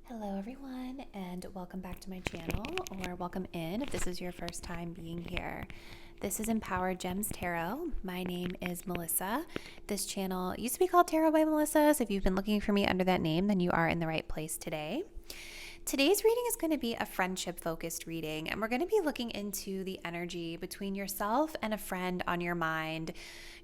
Hello everyone, and welcome back to my channel, or welcome in if this is your first time being here. This is Empowered Gems Tarot. My name is Melissa. This channel used to be called Tarot by Melissa, so if you've been looking for me under that name, then you are in the right place today. Today's reading is going to be a friendship-focused reading, and we're going to be looking into the energy between yourself and a friend on your mind,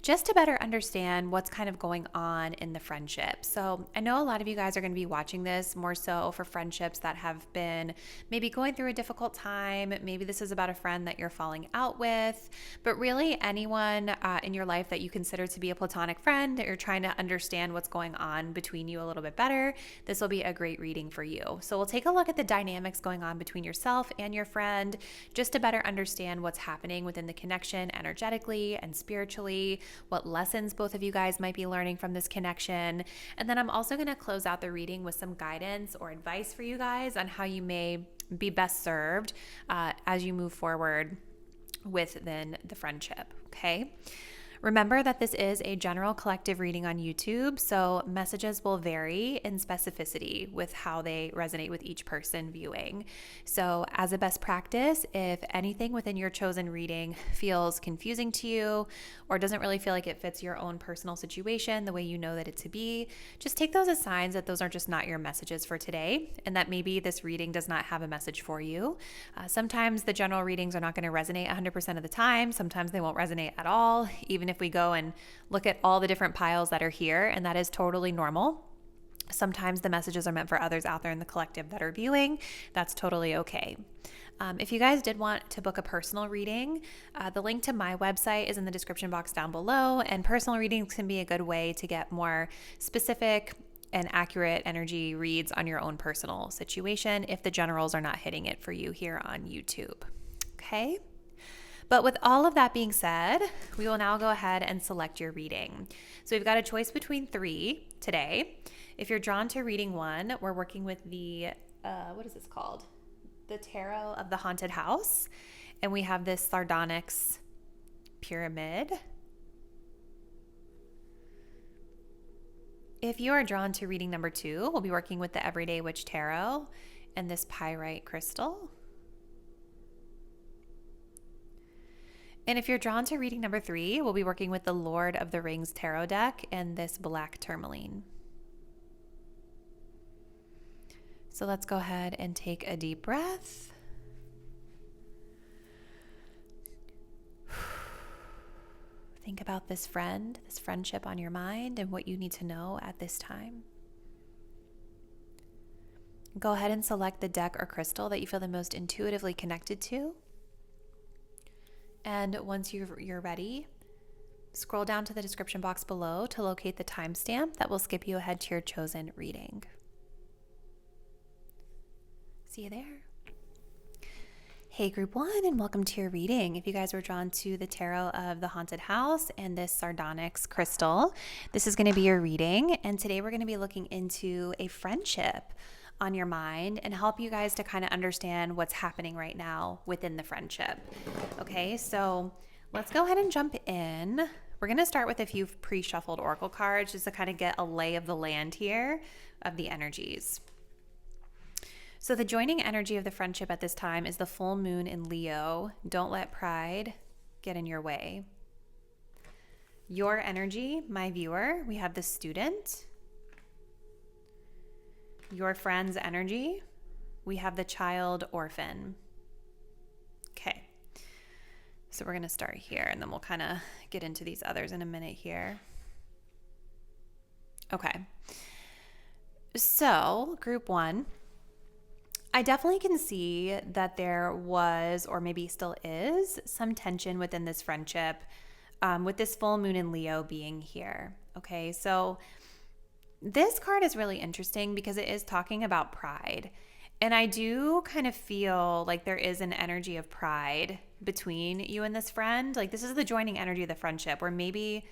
just to better understand what's kind of going on in the friendship. So I know a lot of you guys are going to be watching this more so for friendships that have been maybe going through a difficult time. Maybe this is about a friend that you're falling out with, but really anyone in your life that you consider to be a platonic friend, that you're trying to understand what's going on between you a little bit better. This will be a great reading for you. So we'll take a look at the dynamics going on between yourself and your friend, just to better understand what's happening within the connection energetically and spiritually, what lessons both of you guys might be learning from this connection. And then I'm also going to close out the reading with some guidance or advice for you guys on how you may be best served as you move forward within the friendship. Okay. Remember that this is a general collective reading on YouTube, so messages will vary in specificity with how they resonate with each person viewing. So as a best practice, if anything within your chosen reading feels confusing to you or doesn't really feel like it fits your own personal situation the way you know that it to be, just take those as signs that those are just not your messages for today, and that maybe this reading does not have a message for you. Sometimes the general readings are not going to resonate 100% of the time. Sometimes they won't resonate at all, even if we go and look at all the different piles that are here, and that is totally normal. Sometimes the messages are meant for others out there in the collective that are viewing. That's totally okay. If you guys did want to book a personal reading, the link to my website is in the description box down below, and personal readings can be a good way to get more specific and accurate energy reads on your own personal situation if the generals are not hitting it for you here on YouTube. Okay? But with all of that being said, we will now go ahead and select your reading. So we've got a choice between 3 today. If you're drawn to reading 1, we're working with the, what is this called? The Tarot of the Haunted House. And we have this sardonyx pyramid. If you are drawn to reading number 2, we'll be working with the Everyday Witch Tarot and this pyrite crystal. And if you're drawn to reading number 3, we'll be working with the Lord of the Rings tarot deck and this black tourmaline. So let's go ahead and take a deep breath. Think about this friend, this friendship on your mind, and what you need to know at this time. Go ahead and select the deck or crystal that you feel the most intuitively connected to. And once you're ready, scroll down to the description box below to locate the timestamp that will skip you ahead to your chosen reading. See you there. Hey group 1, and welcome to your reading. If you guys were drawn to the Tarot of the Haunted House and this sardonyx crystal, this is going to be your reading. And today we're going to be looking into a friendship on your mind and help you guys to kind of understand what's happening right now within the friendship. Okay, so let's go ahead and jump in. We're going to start with a few pre-shuffled oracle cards just to kind of get a lay of the land here of the energies. So the joining energy of the friendship at this time is the full moon in Leo. Don't let pride get in your way. Your energy, my viewer, we have the student. Your friend's energy, we have the child orphan. Okay, so we're going to start here, and then we'll kind of get into these others in a minute here. Okay, so group 1, I definitely can see that there was, or maybe still is, some tension within this friendship with this full moon in Leo being here. Okay, so this card is really interesting because it is talking about pride. And I do kind of feel like there is an energy of pride between you and this friend. Like this is the joining energy of the friendship where maybe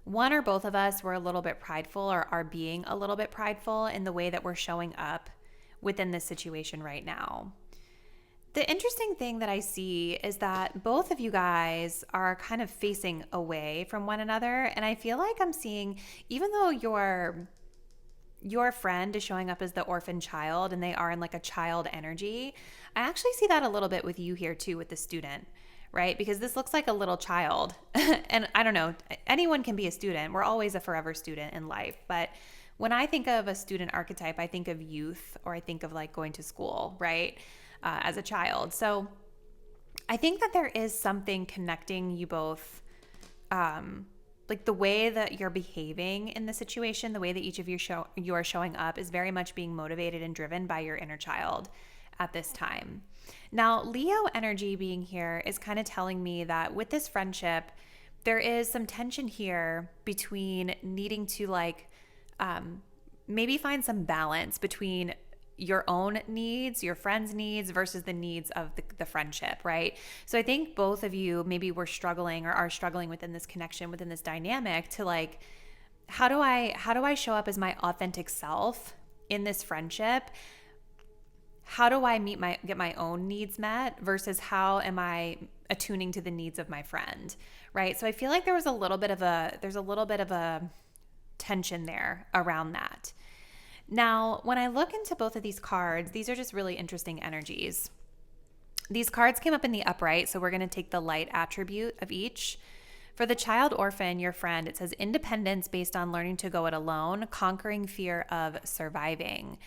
one or both of us were a little bit prideful or are being a little bit prideful in the way that we're showing up within this situation right now. The interesting thing that I see is that both of you guys are kind of facing away from one another. And I feel like I'm seeing, even though your friend is showing up as the orphan child and they are in like a child energy, I actually see that a little bit with you here too with the student, right? Because this looks like a little child. And I don't know, anyone can be a student. We're always a forever student in life. But when I think of a student archetype, I think of youth, or I think of like going to school, right? As a child. So I think that there is something connecting you both, like the way that you're behaving in the situation, the way that each of you are showing up is very much being motivated and driven by your inner child at this time. Now, Leo energy being here is kind of telling me that with this friendship, there is some tension here between needing to like maybe find some balance between your own needs, your friend's needs versus the needs of the friendship, right? So I think both of you maybe were struggling or are struggling within this connection, within this dynamic to like, how do I show up as my authentic self in this friendship? How do I get my own needs met versus how am I attuning to the needs of my friend, right? So I feel like there's a little bit of a tension there around that. Now, when I look into both of these cards, these are just really interesting energies. These cards came up in the upright, so we're going to take the light attribute of each. For the child orphan, your friend, it says independence based on learning to go it alone, conquering fear of surviving.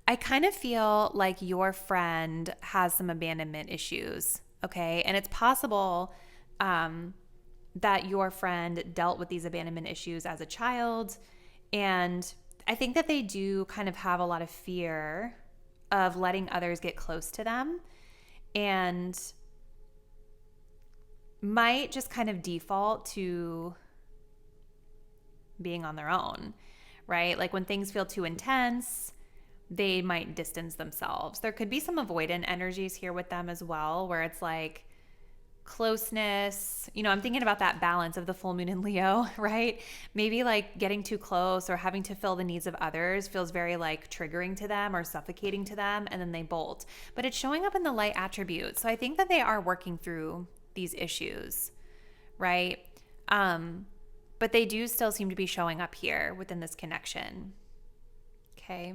I kind of feel like your friend has some abandonment issues, okay? And it's possible that your friend dealt with these abandonment issues as a child, and I think that they do kind of have a lot of fear of letting others get close to them and might just kind of default to being on their own, right? Like when things feel too intense, they might distance themselves. There could be some avoidant energies here with them as well, where it's like closeness, I'm thinking about that balance of the full moon in Leo, right? Maybe like getting too close or having to fill the needs of others feels very like triggering to them or suffocating to them, and then they bolt. But it's showing up in the light attribute. So I think that they are working through these issues, right? But they do still seem to be showing up here within this connection. Okay.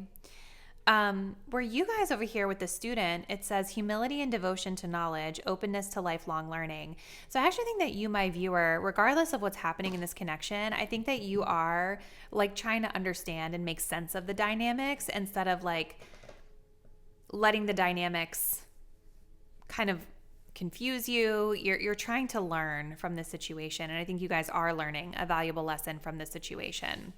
Where you guys over here with the student, it says humility and devotion to knowledge, openness to lifelong learning. So I actually think that you, my viewer, regardless of what's happening in this connection, I think that you are like trying to understand and make sense of the dynamics instead of like letting the dynamics kind of confuse you. You're trying to learn from this situation. And I think you guys are learning a valuable lesson from this situation.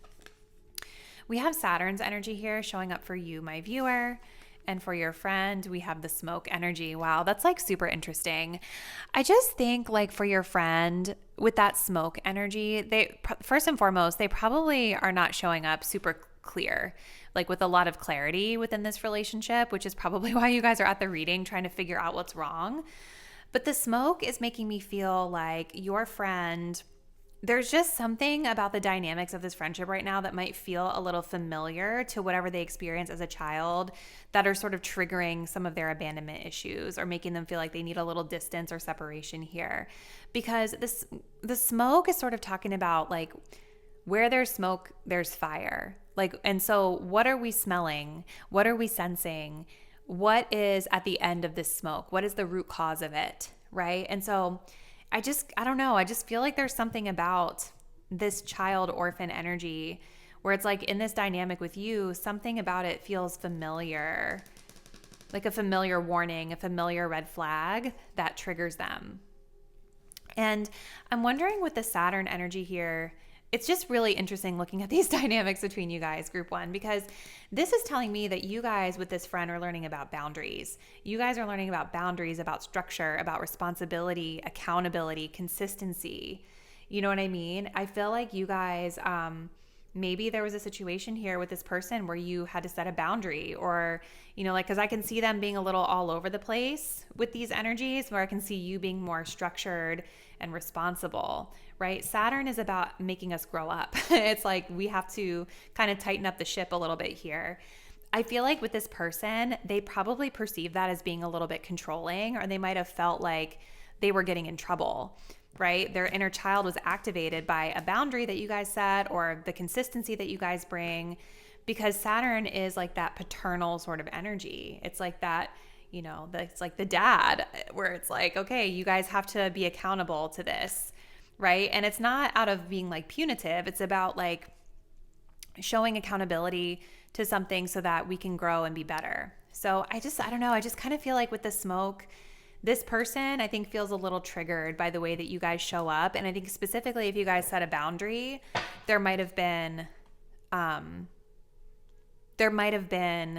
We have Saturn's energy here showing up for you, my viewer, and for your friend, we have the smoke energy. Wow, that's like super interesting. I just think like for your friend with that smoke energy, they first and foremost, they probably are not showing up super clear, like with a lot of clarity within this relationship, which is probably why you guys are at the reading trying to figure out what's wrong. But the smoke is making me feel like your friend, there's just something about the dynamics of this friendship right now that might feel a little familiar to whatever they experienced as a child that are sort of triggering some of their abandonment issues or making them feel like they need a little distance or separation here. Because the smoke is sort of talking about like where there's smoke, there's fire. Like, and so what are we smelling? What are we sensing? What is at the end of this smoke? What is the root cause of it? Right? And so I don't know. I just feel like there's something about this child orphan energy where it's like in this dynamic with you, something about it feels familiar, like a familiar warning, a familiar red flag that triggers them. And I'm wondering with the Saturn energy here, it's just really interesting looking at these dynamics between you guys, group one, because this is telling me that you guys with this friend are learning about boundaries. You guys are learning about boundaries, about structure, about responsibility, accountability, consistency. You know what I mean? I feel like you guys, maybe there was a situation here with this person where you had to set a boundary or, like, because I can see them being a little all over the place with these energies where I can see you being more structured and responsible, right? Saturn is about making us grow up. It's like we have to kind of tighten up the ship a little bit here. I feel like with this person, they probably perceive that as being a little bit controlling, or they might have felt like they were getting in trouble, right? Their inner child was activated by a boundary that you guys set or the consistency that you guys bring. because Saturn is like that paternal sort of energy. It's like that, it's like the dad, where it's like, okay, you guys have to be accountable to this, right? And it's not out of being like punitive. It's about like showing accountability to something so that we can grow and be better. So I don't know. I just kind of feel like with the smoke, this person, I think, feels a little triggered by the way that you guys show up. And I think specifically if you guys set a boundary, there might have been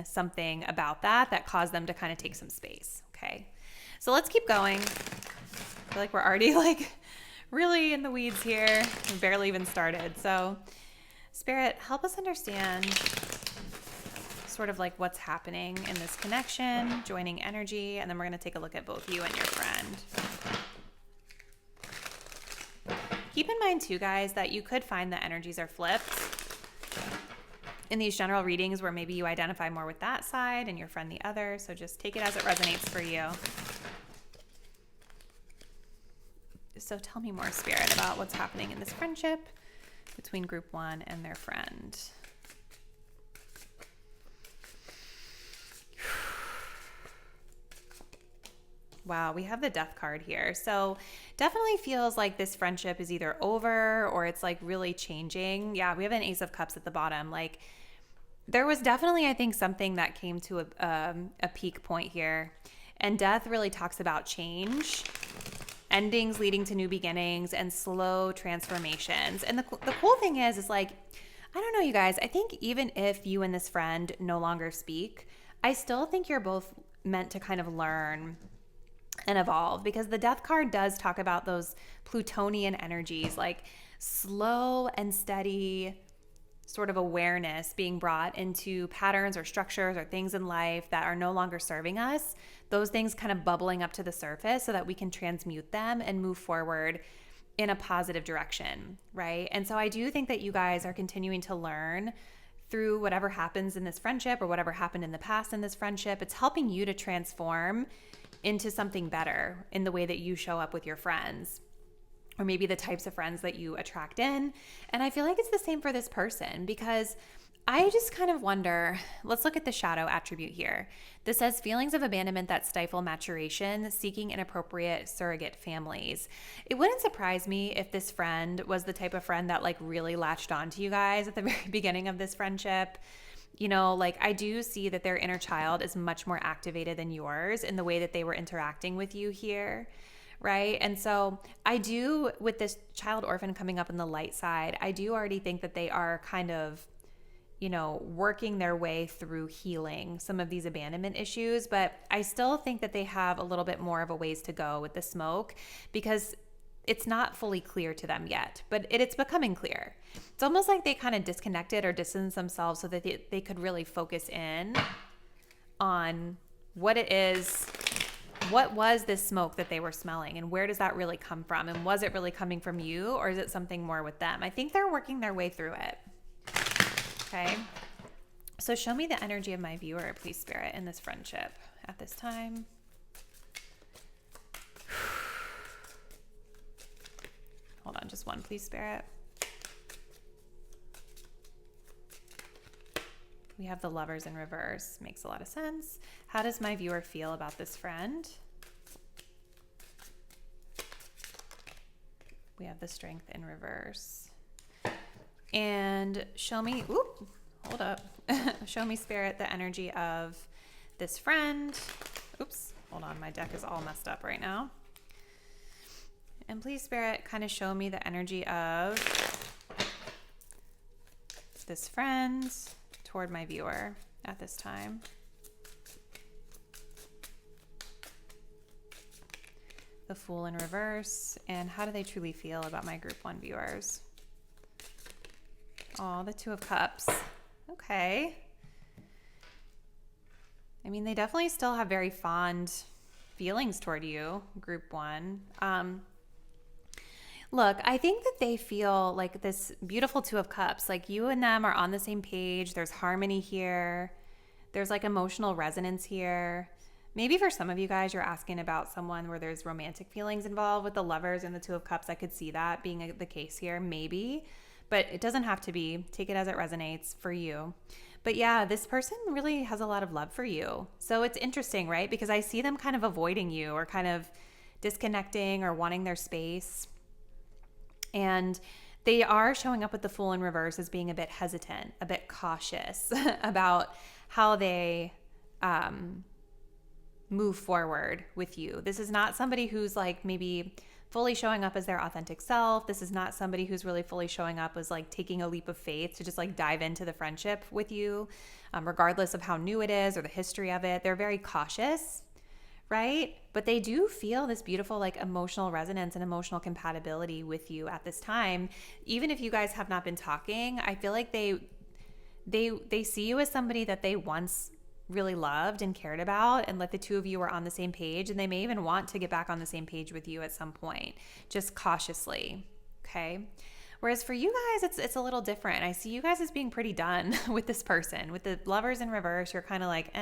something about that caused them to kind of take some space. Okay. So let's keep going. I feel like we're already like really in the weeds here. We barely even started. So Spirit, help us understand sort of like what's happening in this connection, joining energy, and then we're going to take a look at both you and your friend. Keep in mind too, guys, that you could find that energies are flipped in these general readings where maybe you identify more with that side and your friend the other. So just take it as it resonates for you. So tell me more, Spirit, about what's happening in this friendship between group one and their friend. Wow, we have the Death card here. So definitely feels like this friendship is either over or it's like really changing. Yeah, we have an Ace of Cups at the bottom. Like there was definitely, I think, something that came to a peak point here. And Death really talks about change, endings leading to new beginnings, and slow transformations. And the cool thing is like, I don't know, you guys, I think even if you and this friend no longer speak, I still think you're both meant to kind of learn and evolve, because the Death card does talk about those Plutonian energies, like slow and steady sort of awareness being brought into patterns or structures or things in life that are no longer serving us. Those things kind of bubbling up to the surface so that we can transmute them and move forward in a positive direction, right? And so I do think that you guys are continuing to learn through whatever happens in this friendship or whatever happened in the past in this friendship. It's helping you to transform into something better in the way that you show up with your friends, or maybe the types of friends that you attract in. And I feel like it's the same for this person, because I just kind of wonder, let's look at the shadow attribute here. This says feelings of abandonment that stifle maturation, seeking inappropriate surrogate families. It wouldn't surprise me if this friend was the type of friend that like really latched onto you guys at the very beginning of this friendship. Like I do see that their inner child is much more activated than yours in the way that they were interacting with you here, right? And so I do, with this child orphan coming up in the light side, I do already think that they are kind of, working their way through healing some of these abandonment issues. But I still think that they have a little bit more of a ways to go with the smoke, because it's not fully clear to them yet, but it's becoming clear. It's almost like they kind of disconnected or distanced themselves so that they could really focus in on what it is, what was this smoke that they were smelling, and where does that really come from? And was it really coming from you, or is it something more with them? I think they're working their way through it. Okay. So show me the energy of my viewer, please, Spirit, in this friendship at this time. Hold on, just one, please, Spirit. We have the Lovers in reverse. Makes a lot of sense. How does my viewer feel about this friend? We have the Strength in reverse. And show me, hold up. Show me, Spirit, the energy of this friend. Oops, hold on, my deck is all messed up right now. And please, Spirit, kind of show me the energy of this friend toward my viewer at this time. The Fool in reverse. And how do they truly feel about my group one viewers? Oh, the Two of Cups. Okay. I mean, they definitely still have very fond feelings toward you, group one. Look, I think that they feel like this beautiful Two of Cups, like you and them are on the same page. There's harmony here. There's like emotional resonance here. Maybe for some of you guys, you're asking about someone where there's romantic feelings involved with the Lovers and the Two of Cups. I could see that being the case here, maybe, but it doesn't have to be. Take it as it resonates for you. But yeah, this person really has a lot of love for you. So it's interesting, right? Because I see them kind of avoiding you or kind of disconnecting or wanting their space. And they are showing up with the Fool in reverse as being a bit hesitant, a bit cautious about how they move forward with you. This is not somebody who's like maybe fully showing up as their authentic self. This is not somebody who's really fully showing up as like taking a leap of faith to just like dive into the friendship with you, regardless of how new it is or the history of it. They're very cautious, right? But they do feel this beautiful like emotional resonance and emotional compatibility with you at this time. Even if you guys have not been talking, I feel like they see you as somebody that they once really loved and cared about, and like the two of you are on the same page, and they may even want to get back on the same page with you at some point, just cautiously. Okay. Whereas for you guys, it's a little different. I see you guys as being pretty done with this person. With the Lovers in reverse, you're kind of like,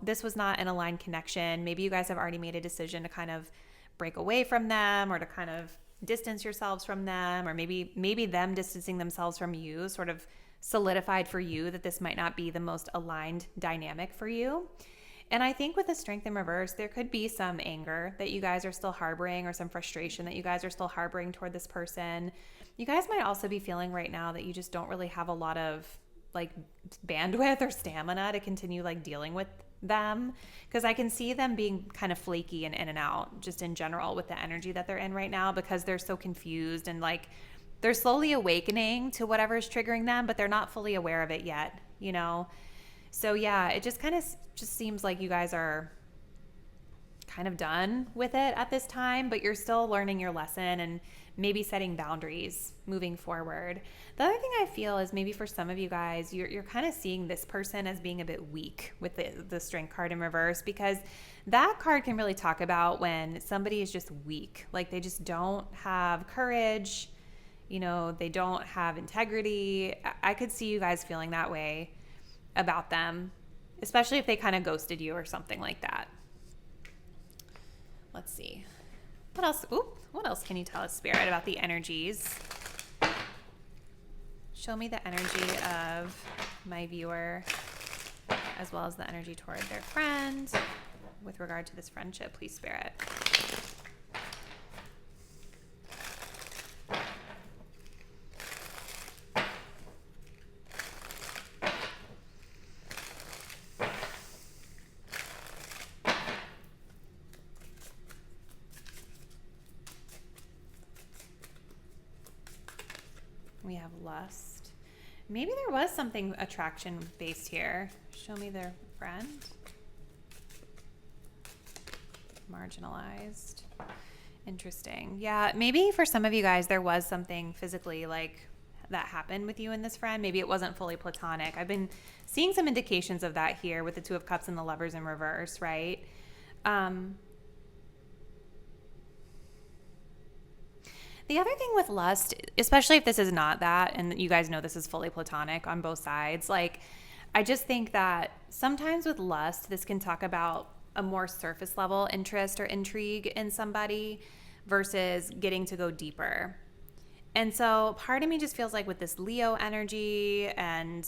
this was not an aligned connection. Maybe you guys have already made a decision to kind of break away from them or to kind of distance yourselves from them, or maybe them distancing themselves from you sort of solidified for you that this might not be the most aligned dynamic for you. And I think with the Strength in reverse, there could be some anger that you guys are still harboring or some frustration that you guys are still harboring toward this person. You guys might also be feeling right now that you just don't really have a lot of like bandwidth or stamina to continue like dealing with them, because I can see them being kind of flaky and in and out just in general with the energy that they're in right now, because they're so confused and like they're slowly awakening to whatever's triggering them, but they're not fully aware of it yet, So yeah, it just kind of just seems like you guys are kind of done with it at this time, but you're still learning your lesson and maybe setting boundaries moving forward. The other thing I feel is maybe for some of you guys, you're kind of seeing this person as being a bit weak with the Strength card in reverse, because that card can really talk about when somebody is just weak, like they just don't have courage, they don't have integrity. I could see you guys feeling that way about them, especially if they kind of ghosted you or something like that. Let's see. What else? What else can you tell us, Spirit, about the energies? Show me the energy of my viewer, as well as the energy toward their friend with regard to this friendship, please, Spirit. We have lust. Maybe there was something attraction based here. Show me their friend. Marginalized. Interesting. Yeah, maybe for some of you guys there was something physically like that happened with you and this friend. Maybe it wasn't fully platonic. I've been seeing some indications of that here with the Two of Cups and the Lovers in reverse, right? The other thing with lust, especially if this is not that, and you guys know this is fully platonic on both sides, like I just think that sometimes with lust, this can talk about a more surface level interest or intrigue in somebody versus getting to go deeper. And so part of me just feels like with this Leo energy and,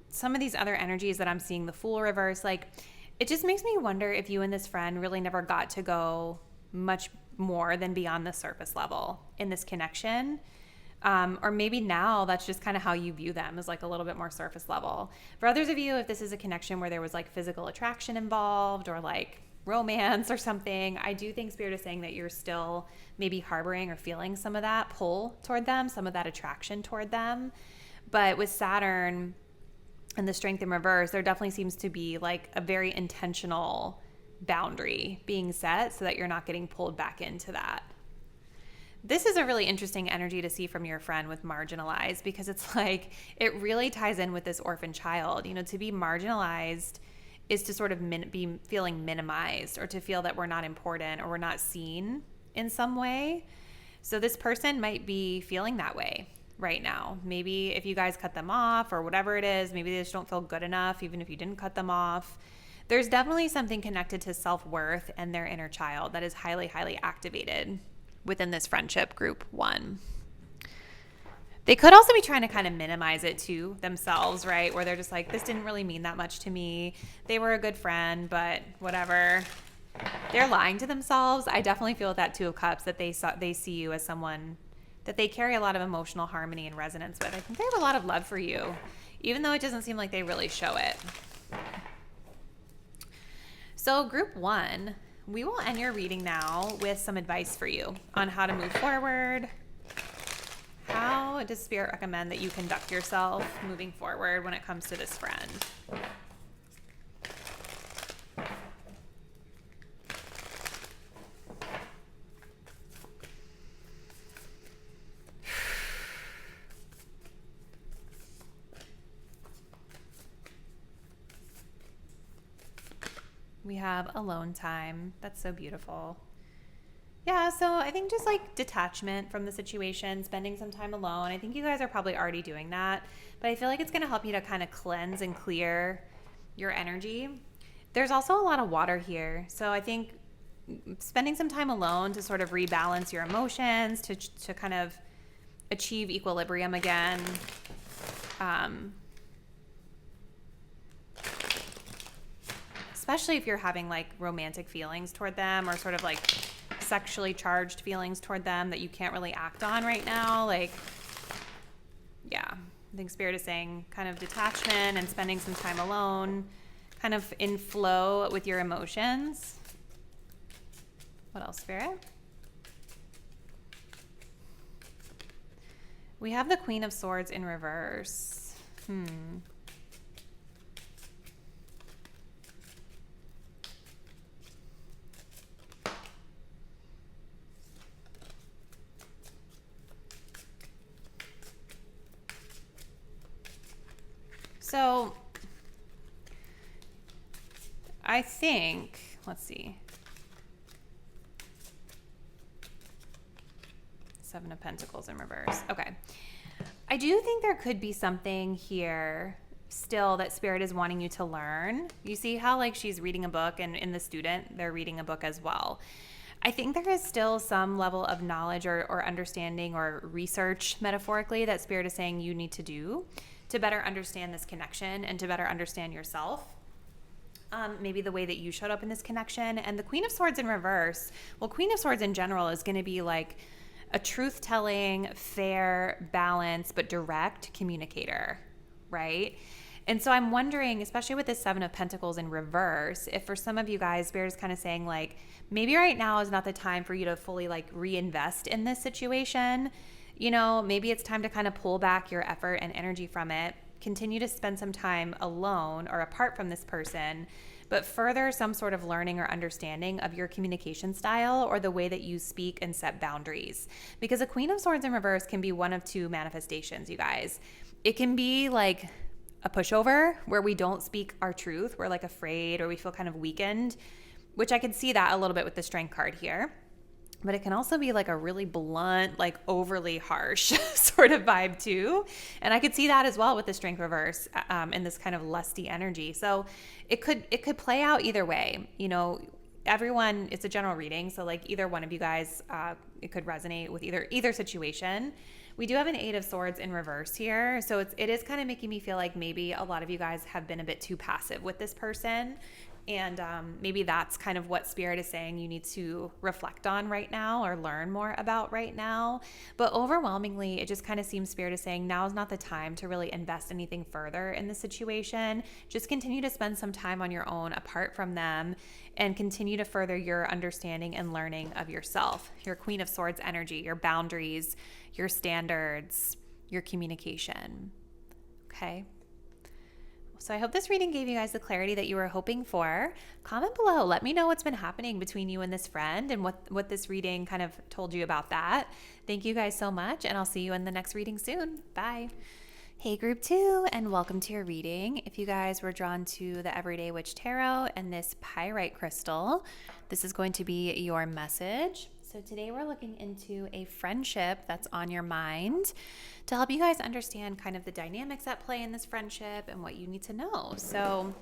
some of these other energies that I'm seeing, the Fool reverse, like it just makes me wonder if you and this friend really never got to go much more than beyond the surface level in this connection. Or maybe now that's just kind of how you view them, as like a little bit more surface level. For others of you, if this is a connection where there was like physical attraction involved or like romance or something, I do think Spirit is saying that you're still maybe harboring or feeling some of that pull toward them, some of that attraction toward them. But with Saturn and the Strength in reverse, there definitely seems to be like a very intentional boundary being set so that you're not getting pulled back into that. This is a really interesting energy to see from your friend with marginalized, because it's like it really ties in with this orphan child. To be marginalized is to sort of be feeling minimized, or to feel that we're not important or we're not seen in some way. So this person might be feeling that way right now. Maybe if you guys cut them off or whatever it is, maybe they just don't feel good enough even if you didn't cut them off. There's definitely something connected to self-worth and their inner child that is highly, highly activated within this friendship group 1. They could also be trying to kind of minimize it to themselves, right? Where they're just like, this didn't really mean that much to me. They were a good friend, but whatever. They're lying to themselves. I definitely feel with that Two of Cups that they see you as someone that they carry a lot of emotional harmony and resonance with. I think they have a lot of love for you, even though it doesn't seem like they really show it. So group 1, we will end your reading now with some advice for you on how to move forward. How does Spirit recommend that you conduct yourself moving forward when it comes to this friend? We have alone time. That's so beautiful. Yeah, so I think just like detachment from the situation, spending some time alone. I think you guys are probably already doing that, but I feel like it's going to help you to kind of cleanse and clear your energy. There's also a lot of water here. So I think spending some time alone to sort of rebalance your emotions, to kind of achieve equilibrium again. Especially if you're having like romantic feelings toward them or sort of like sexually charged feelings toward them that you can't really act on right now. Like, yeah, I think Spirit is saying kind of detachment and spending some time alone, kind of in flow with your emotions. What else, Spirit? We have the Queen of Swords in reverse. So I think, let's see. Seven of Pentacles in reverse. Okay. I do think there could be something here still that Spirit is wanting you to learn. You see how like she's reading a book, and in the student, they're reading a book as well. I think there is still some level of knowledge or understanding or research, metaphorically, that Spirit is saying you need to do to better understand this connection and to better understand yourself. Maybe the way that you showed up in this connection. And the Queen of Swords in reverse, well, Queen of Swords in general is going to be like a truth-telling, fair, balanced, but direct communicator, right? And so I'm wondering, especially with this Seven of Pentacles in reverse, if for some of you guys, Spirit is kind of saying like, maybe right now is not the time for you to fully like reinvest in this situation. You know, maybe it's time to kind of pull back your effort and energy from it, continue to spend some time alone or apart from this person, but further some sort of learning or understanding of your communication style or the way that you speak and set boundaries. Because a Queen of Swords in reverse can be one of two manifestations, you guys. It can be like a pushover where we don't speak our truth, we're like afraid or we feel kind of weakened, which I could see that a little bit with the Strength card here. But it can also be like a really blunt, like overly harsh sort of vibe too. And I could see that as well with the Strength reverse and this kind of lusty energy. So it could play out either way. You know, everyone, it's a general reading. So like either one of you guys, it could resonate with either situation. We do have an Eight of Swords in reverse here. So it is kind of making me feel like maybe a lot of you guys have been a bit too passive with this person. And maybe that's kind of what Spirit is saying you need to reflect on right now or learn more about right now. But overwhelmingly, it just kind of seems Spirit is saying now is not the time to really invest anything further in the situation. Just continue to spend some time on your own apart from them and continue to further your understanding and learning of yourself, your Queen of Swords energy, your boundaries, your standards, your communication. Okay? So I hope this reading gave you guys the clarity that you were hoping for. Comment below. Let me know what's been happening between you and this friend and what this reading kind of told you about that. Thank you guys so much, and I'll see you in the next reading soon. Bye. Hey group 2, and welcome to your reading. If you guys were drawn to the Everyday Witch Tarot and this pyrite crystal, this is going to be your message. So today we're looking into a friendship that's on your mind to help you guys understand kind of the dynamics at play in this friendship and what you need to know. So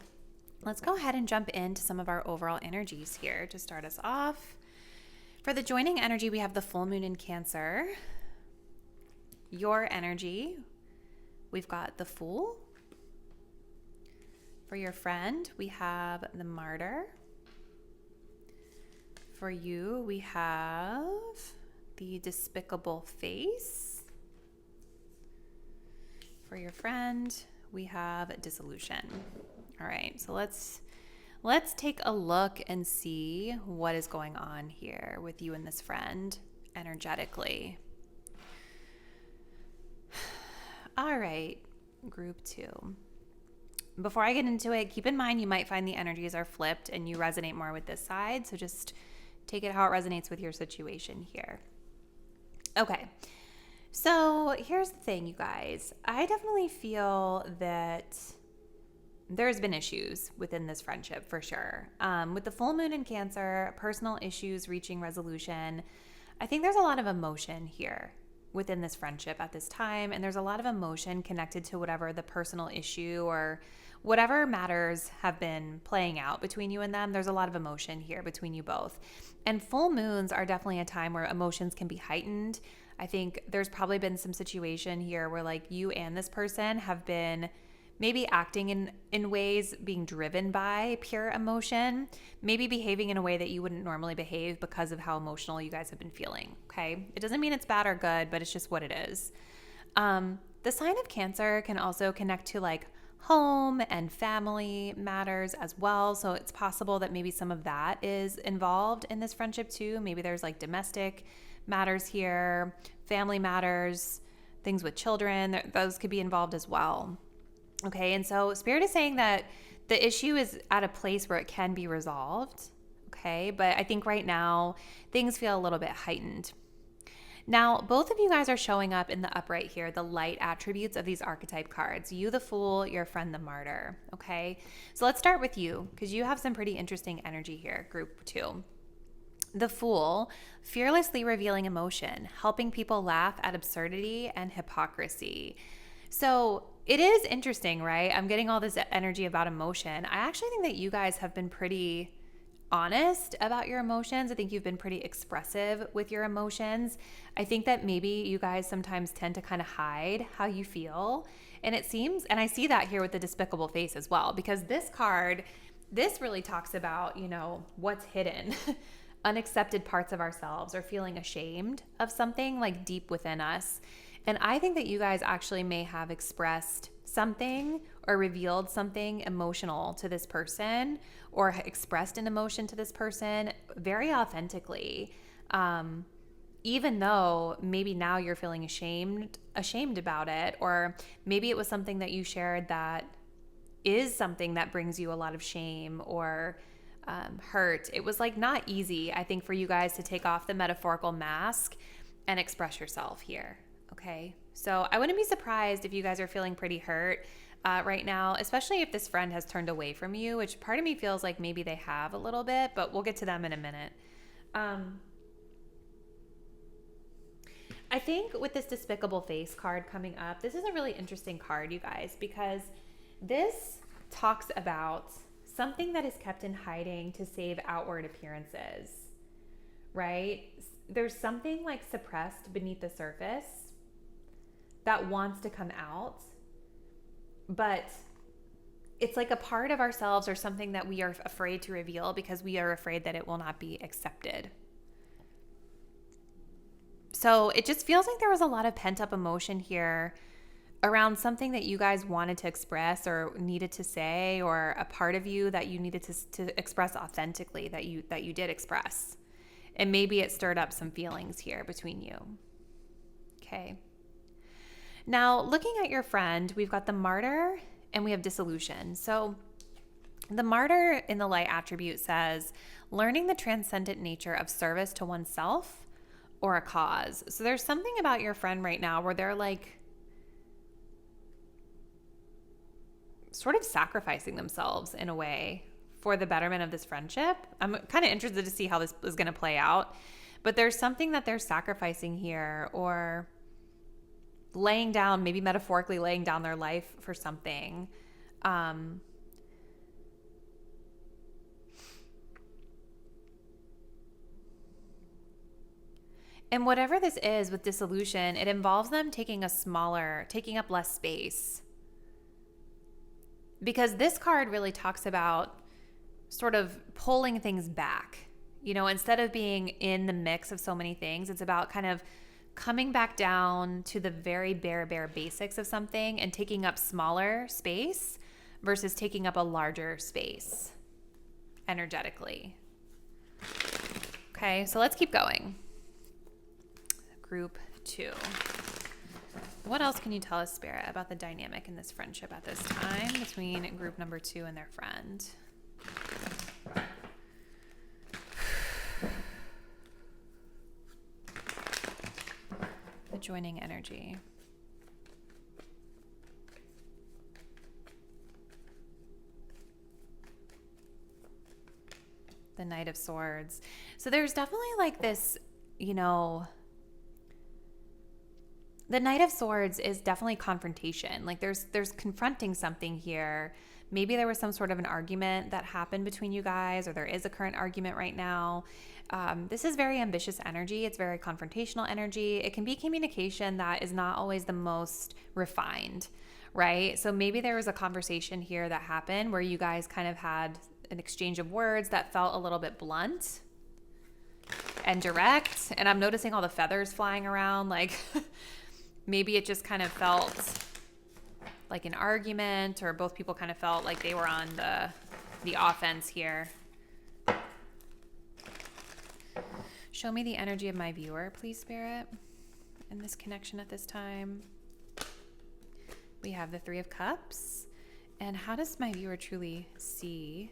let's go ahead and jump into some of our overall energies here to start us off. For the joining energy, we have the full moon in Cancer. your energy, we've got the Fool. For your friend, we have the Martyr. For you, we have the Despicable Face. For your friend, we have Dissolution. All right, so let's take a look and see what is going on here with you and this friend energetically. All right, group 2. Before I get into it, keep in mind you might find the energies are flipped and you resonate more with this side, so just take it how it resonates with your situation here. Okay, so here's the thing, you guys. I definitely feel that there's been issues within this friendship for sure. With the full moon in Cancer, personal issues reaching resolution, I think there's a lot of emotion here within this friendship at this time, and there's a lot of emotion connected to whatever the personal issue or whatever matters have been playing out between you and them. There's a lot of emotion here between you both. And full moons are definitely a time where emotions can be heightened. I think there's probably been some situation here where like you and this person have been maybe acting in ways being driven by pure emotion, maybe behaving in a way that you wouldn't normally behave because of how emotional you guys have been feeling, okay? It doesn't mean it's bad or good, but it's just what it is. The sign of Cancer can also connect to like home and family matters as well. So it's possible that maybe some of that is involved in this friendship too. Maybe there's like domestic matters here, family matters, things with children, those could be involved as well. Okay, and so Spirit is saying that the issue is at a place where it can be resolved, okay? But I think right now things feel a little bit heightened. Now, both of you guys are showing up in the upright here, the light attributes of these archetype cards. You, the Fool, your friend, the Martyr, okay? So let's start with you because you have some pretty interesting energy here, group 2. The Fool, fearlessly revealing emotion, helping people laugh at absurdity and hypocrisy. So it is interesting, right? I'm getting all this energy about emotion. I actually think that you guys have been pretty honest about your emotions. I think you've been pretty expressive with your emotions. I think that maybe you guys sometimes tend to kind of hide how you feel. And it seems, and I see that here with the Despicable Face as well, because this card, this really talks about, you know, what's hidden, unaccepted parts of ourselves or feeling ashamed of something like deep within us. And I think that you guys actually may have expressed something or revealed something emotional to this person or expressed an emotion to this person very authentically, even though maybe now you're feeling ashamed about it, or maybe it was something that you shared that is something that brings you a lot of shame or hurt. It was like not easy, I think, for you guys to take off the metaphorical mask and express yourself here. Okay, so I wouldn't be surprised if you guys are feeling pretty hurt right now, especially if this friend has turned away from you, which part of me feels like maybe they have a little bit, but we'll get to them in a minute. I think with this Despicable Face card coming up, this is a really interesting card, you guys, because this talks about something that is kept in hiding to save outward appearances, right? There's something like suppressed beneath the surface that wants to come out, but it's like a part of ourselves or something that we are afraid to reveal because we are afraid that it will not be accepted. So it just feels like there was a lot of pent-up emotion here around something that you guys wanted to express or needed to say, or a part of you that you needed to express authentically that you did express. And maybe it stirred up some feelings here between you. Okay. Now, looking at your friend, we've got the Martyr and we have Dissolution. So the Martyr in the light attribute says, learning the transcendent nature of service to oneself or a cause. So there's something about your friend right now where they're like sort of sacrificing themselves in a way for the betterment of this friendship. I'm kind of interested to see how this is going to play out, but there's something that they're sacrificing here, or laying down, maybe metaphorically laying down their life for something. And whatever this is with dissolution, it involves them taking up less space. Because this card really talks about sort of pulling things back. You know, instead of being in the mix of so many things, it's about kind of coming back down to the very bare basics of something and taking up smaller space versus taking up a larger space energetically. Okay, so let's keep going. Group 2. What else can you tell us, Spirit, about the dynamic in this friendship at this time between group number 2 and their friend? Adjoining energy. The Knight of Swords. So there's definitely like this, you know, the Knight of Swords is definitely confrontation. Like there's confronting something here. Maybe there was some sort of an argument that happened between you guys, or there is a current argument right now. This is very ambitious energy. It's very confrontational energy. It can be communication that is not always the most refined, right? So maybe there was a conversation here that happened where you guys kind of had an exchange of words that felt a little bit blunt and direct. And I'm noticing all the feathers flying around. Like maybe it just kind of felt like an argument, or both people kind of felt like they were on the offense here. Show me the energy of my viewer, please, Spirit, in this connection at this time. We have the Three of Cups. And how does my viewer truly see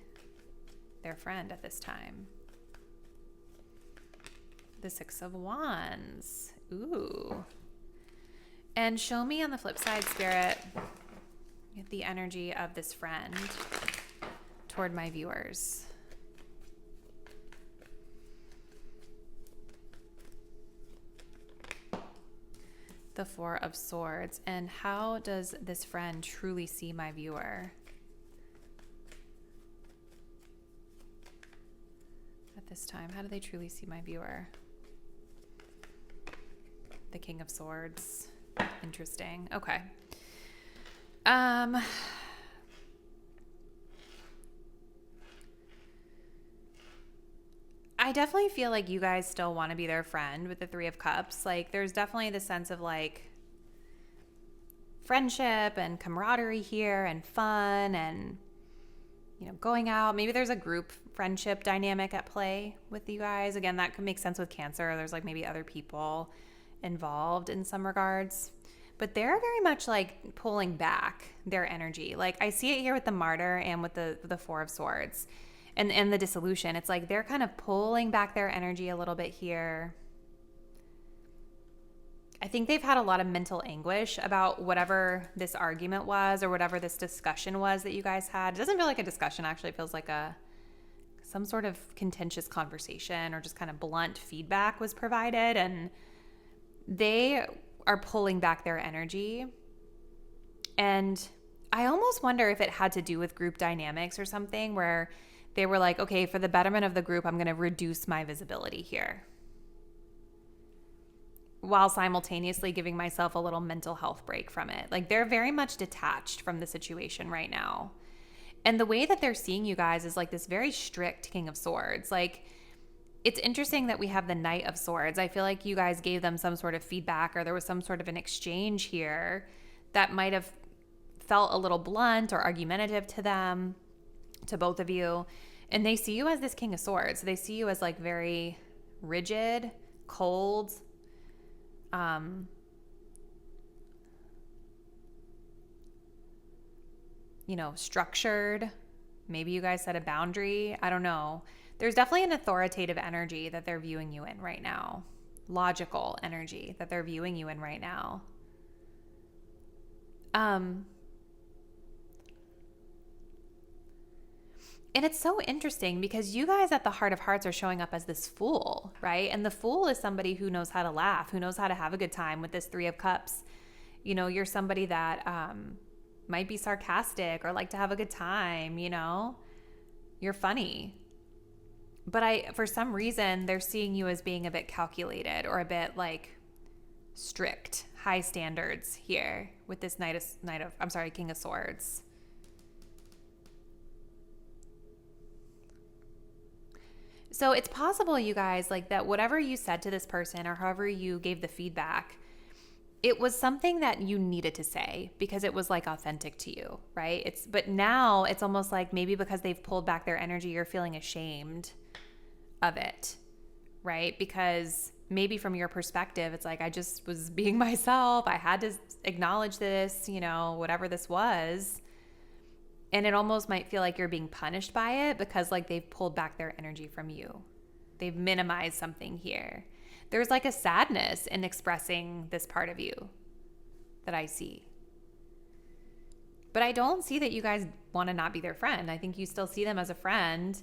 their friend at this time? The Six of Wands. Ooh. And show me on the flip side, Spirit, the energy of this friend toward my viewers. The Four of Swords. And how does this friend truly see my viewer at this time? How do they truly see my viewer? The King of Swords. Interesting. Okay. I definitely feel like you guys still want to be their friend with the Three of Cups. Like there's definitely the sense of like friendship and camaraderie here and fun and, you know, going out. Maybe there's a group friendship dynamic at play with you guys. Again, that could make sense with Cancer. There's like maybe other people involved in some regards. But they're very much like pulling back their energy. Like I see it here with the Martyr and with the Four of Swords and the dissolution. It's like they're kind of pulling back their energy a little bit here. I think they've had a lot of mental anguish about whatever this argument was or whatever this discussion was that you guys had. It doesn't feel like a discussion, actually. It feels like some sort of contentious conversation or just kind of blunt feedback was provided, and they are pulling back their energy. And I almost wonder if it had to do with group dynamics or something, where they were like, okay, for the betterment of the group, I'm going to reduce my visibility here, while simultaneously giving myself a little mental health break from it. Like they're very much detached from the situation right now. And the way that they're seeing you guys is like this very strict King of Swords. Like it's interesting that we have the Knight of Swords. I feel like you guys gave them some sort of feedback, or there was some sort of an exchange here that might have felt a little blunt or argumentative to them, to both of you. And they see you as this King of Swords. They see you as like very rigid, cold, you know, structured. Maybe you guys set a boundary. I don't know. There's definitely an authoritative energy that they're viewing you in right now. Logical energy that they're viewing you in right now. And it's so interesting because you guys at the Heart of Hearts are showing up as this fool, right? And the fool is somebody who knows how to laugh, who knows how to have a good time with this Three of Cups. You know, you're somebody that might be sarcastic or like to have a good time, you know? You're funny. But for some reason, they're seeing you as being a bit calculated or a bit like strict, high standards here with this King of Swords. So it's possible, you guys, like that whatever you said to this person or however you gave the feedback, it was something that you needed to say because it was like authentic to you, right? But now it's almost like maybe because they've pulled back their energy, you're feeling ashamed of it, right? Because maybe from your perspective, it's like, I just was being myself. I had to acknowledge this, whatever this was. And it almost might feel like you're being punished by it because like they've pulled back their energy from you. They've minimized something here. There's like a sadness in expressing this part of you that I see. But I don't see that you guys want to not be their friend. I think you still see them as a friend.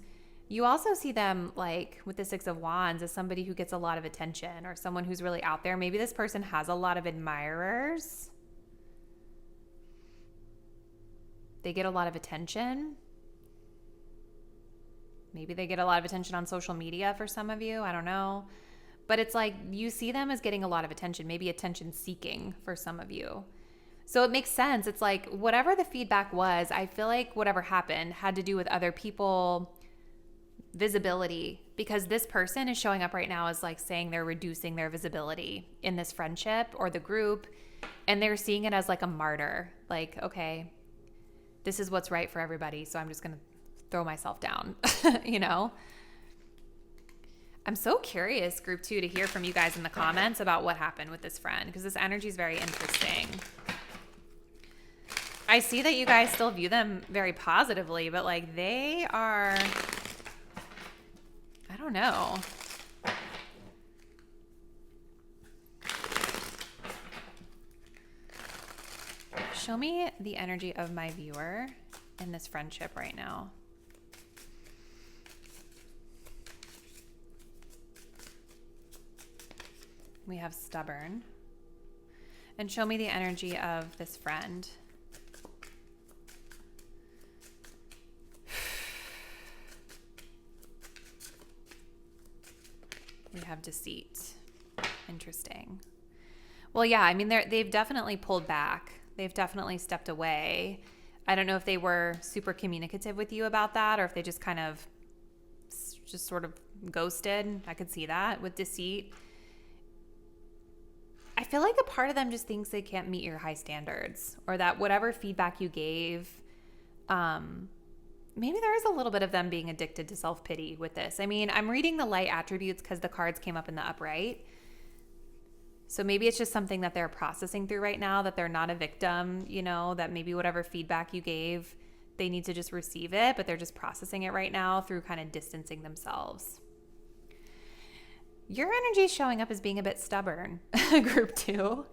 You also see them like with the Six of Wands as somebody who gets a lot of attention or someone who's really out there. Maybe this person has a lot of admirers. They get a lot of attention. Maybe they get a lot of attention on social media for some of you. I don't know. But it's like you see them as getting a lot of attention, maybe attention seeking for some of you. So it makes sense. It's like whatever the feedback was, I feel like whatever happened had to do with other people, visibility, because this person is showing up right now as like saying they're reducing their visibility in this friendship or the group. And they're seeing it as like a martyr. Like, okay, this is what's right for everybody, so I'm just going to throw myself down, I'm so curious, group 2, to hear from you guys in the comments about what happened with this friend, because this energy is very interesting. I see that you guys still view them very positively, but like they are, I don't know. Show me the energy of my viewer in this friendship right now. We have stubborn. And show me the energy of this friend. We have deceit. Interesting. Well, yeah, I mean, they've definitely pulled back. They've definitely stepped away. I don't know if they were super communicative with you about that or if they just kind of just sort of ghosted. I could see that with deceit. I feel like a part of them just thinks they can't meet your high standards or that whatever feedback you gave, maybe there is a little bit of them being addicted to self-pity with this. I mean, I'm reading the light attributes because the cards came up in the upright. So maybe it's just something that they're processing through right now, that they're not a victim, that maybe whatever feedback you gave, they need to just receive it, but they're just processing it right now through kind of distancing themselves. Your energy is showing up as being a bit stubborn, group 2.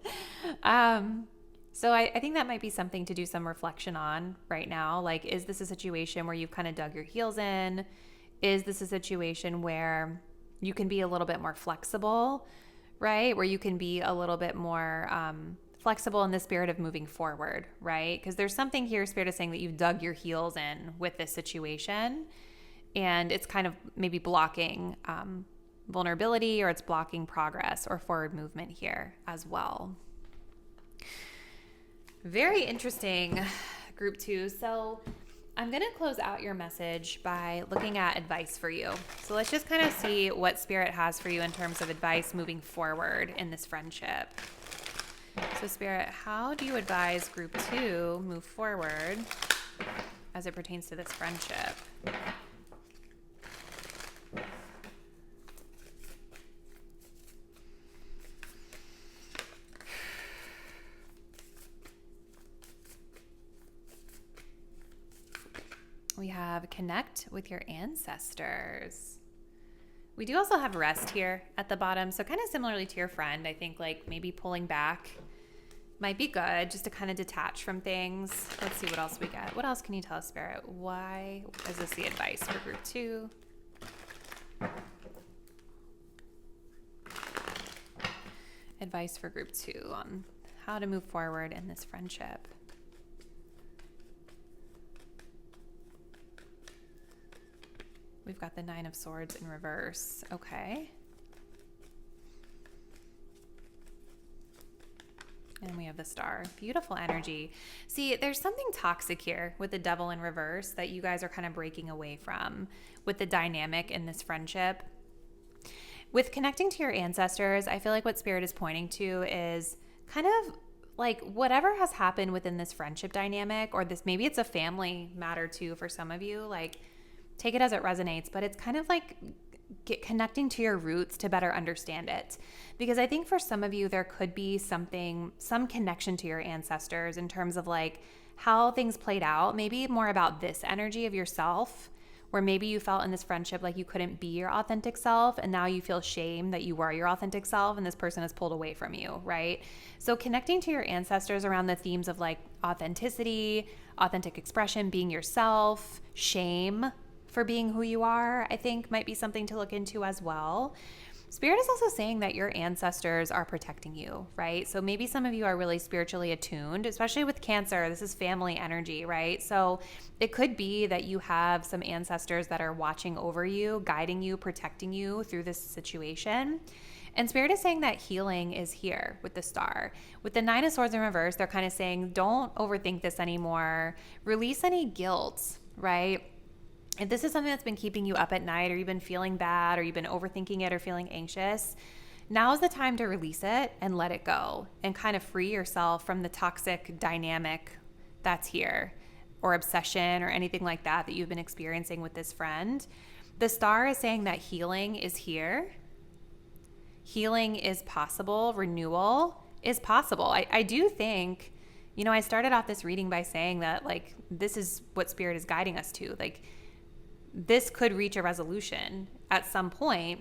So I think that might be something to do some reflection on right now. Like, is this a situation where you've kind of dug your heels in? Is this a situation where you can be a little bit more flexible, right? Where you can be a little bit more flexible in the spirit of moving forward, right? Because there's something here, Spirit is saying that you've dug your heels in with this situation and it's kind of maybe blocking vulnerability or it's blocking progress or forward movement here as well. Very interesting, group 2. So I'm going to close out your message by looking at advice for you. So let's just kind of see what Spirit has for you in terms of advice moving forward in this friendship. So Spirit, how do you advise group 2 move forward as it pertains to this friendship? We have connect with your ancestors. We do also have rest here at the bottom. So kind of similarly to your friend, I think like maybe pulling back might be good just to kind of detach from things. Let's see what else we get. What else can you tell us, Spirit? Why is this the advice for group 2? Advice for group 2 on how to move forward in this friendship. we've got the Nine of Swords in reverse. Okay. And we have the Star. Beautiful energy. See, there's something toxic here with the Devil in reverse that you guys are kind of breaking away from with the dynamic in this friendship. With connecting to your ancestors, I feel like what Spirit is pointing to is kind of like whatever has happened within this friendship dynamic, or this, maybe it's a family matter too for some of you, like take it as it resonates, but it's kind of like connecting to your roots to better understand it. Because I think for some of you, there could be some connection to your ancestors in terms of like how things played out, maybe more about this energy of yourself, where maybe you felt in this friendship like you couldn't be your authentic self, and now you feel shame that you were your authentic self and this person has pulled away from you, right? So connecting to your ancestors around the themes of like authenticity, authentic expression, being yourself, shame for being who you are, I think might be something to look into as well. Spirit is also saying that your ancestors are protecting you, right? So maybe some of you are really spiritually attuned, especially with Cancer. This is family energy, right? So it could be that you have some ancestors that are watching over you, guiding you, protecting you through this situation. And Spirit is saying that healing is here with the Star. With the Nine of Swords in reverse, they're kind of saying, don't overthink this anymore. Release any guilt, right? If this is something that's been keeping you up at night, or you've been feeling bad, or you've been overthinking it or feeling anxious, now's the time to release it and let it go and kind of free yourself from the toxic dynamic that's here, or obsession or anything like that you've been experiencing with this friend. The Star is saying that healing is here. Healing is possible. Renewal is possible. I do think, I started off this reading by saying that like this is what Spirit is guiding us to. Like, this could reach a resolution at some point,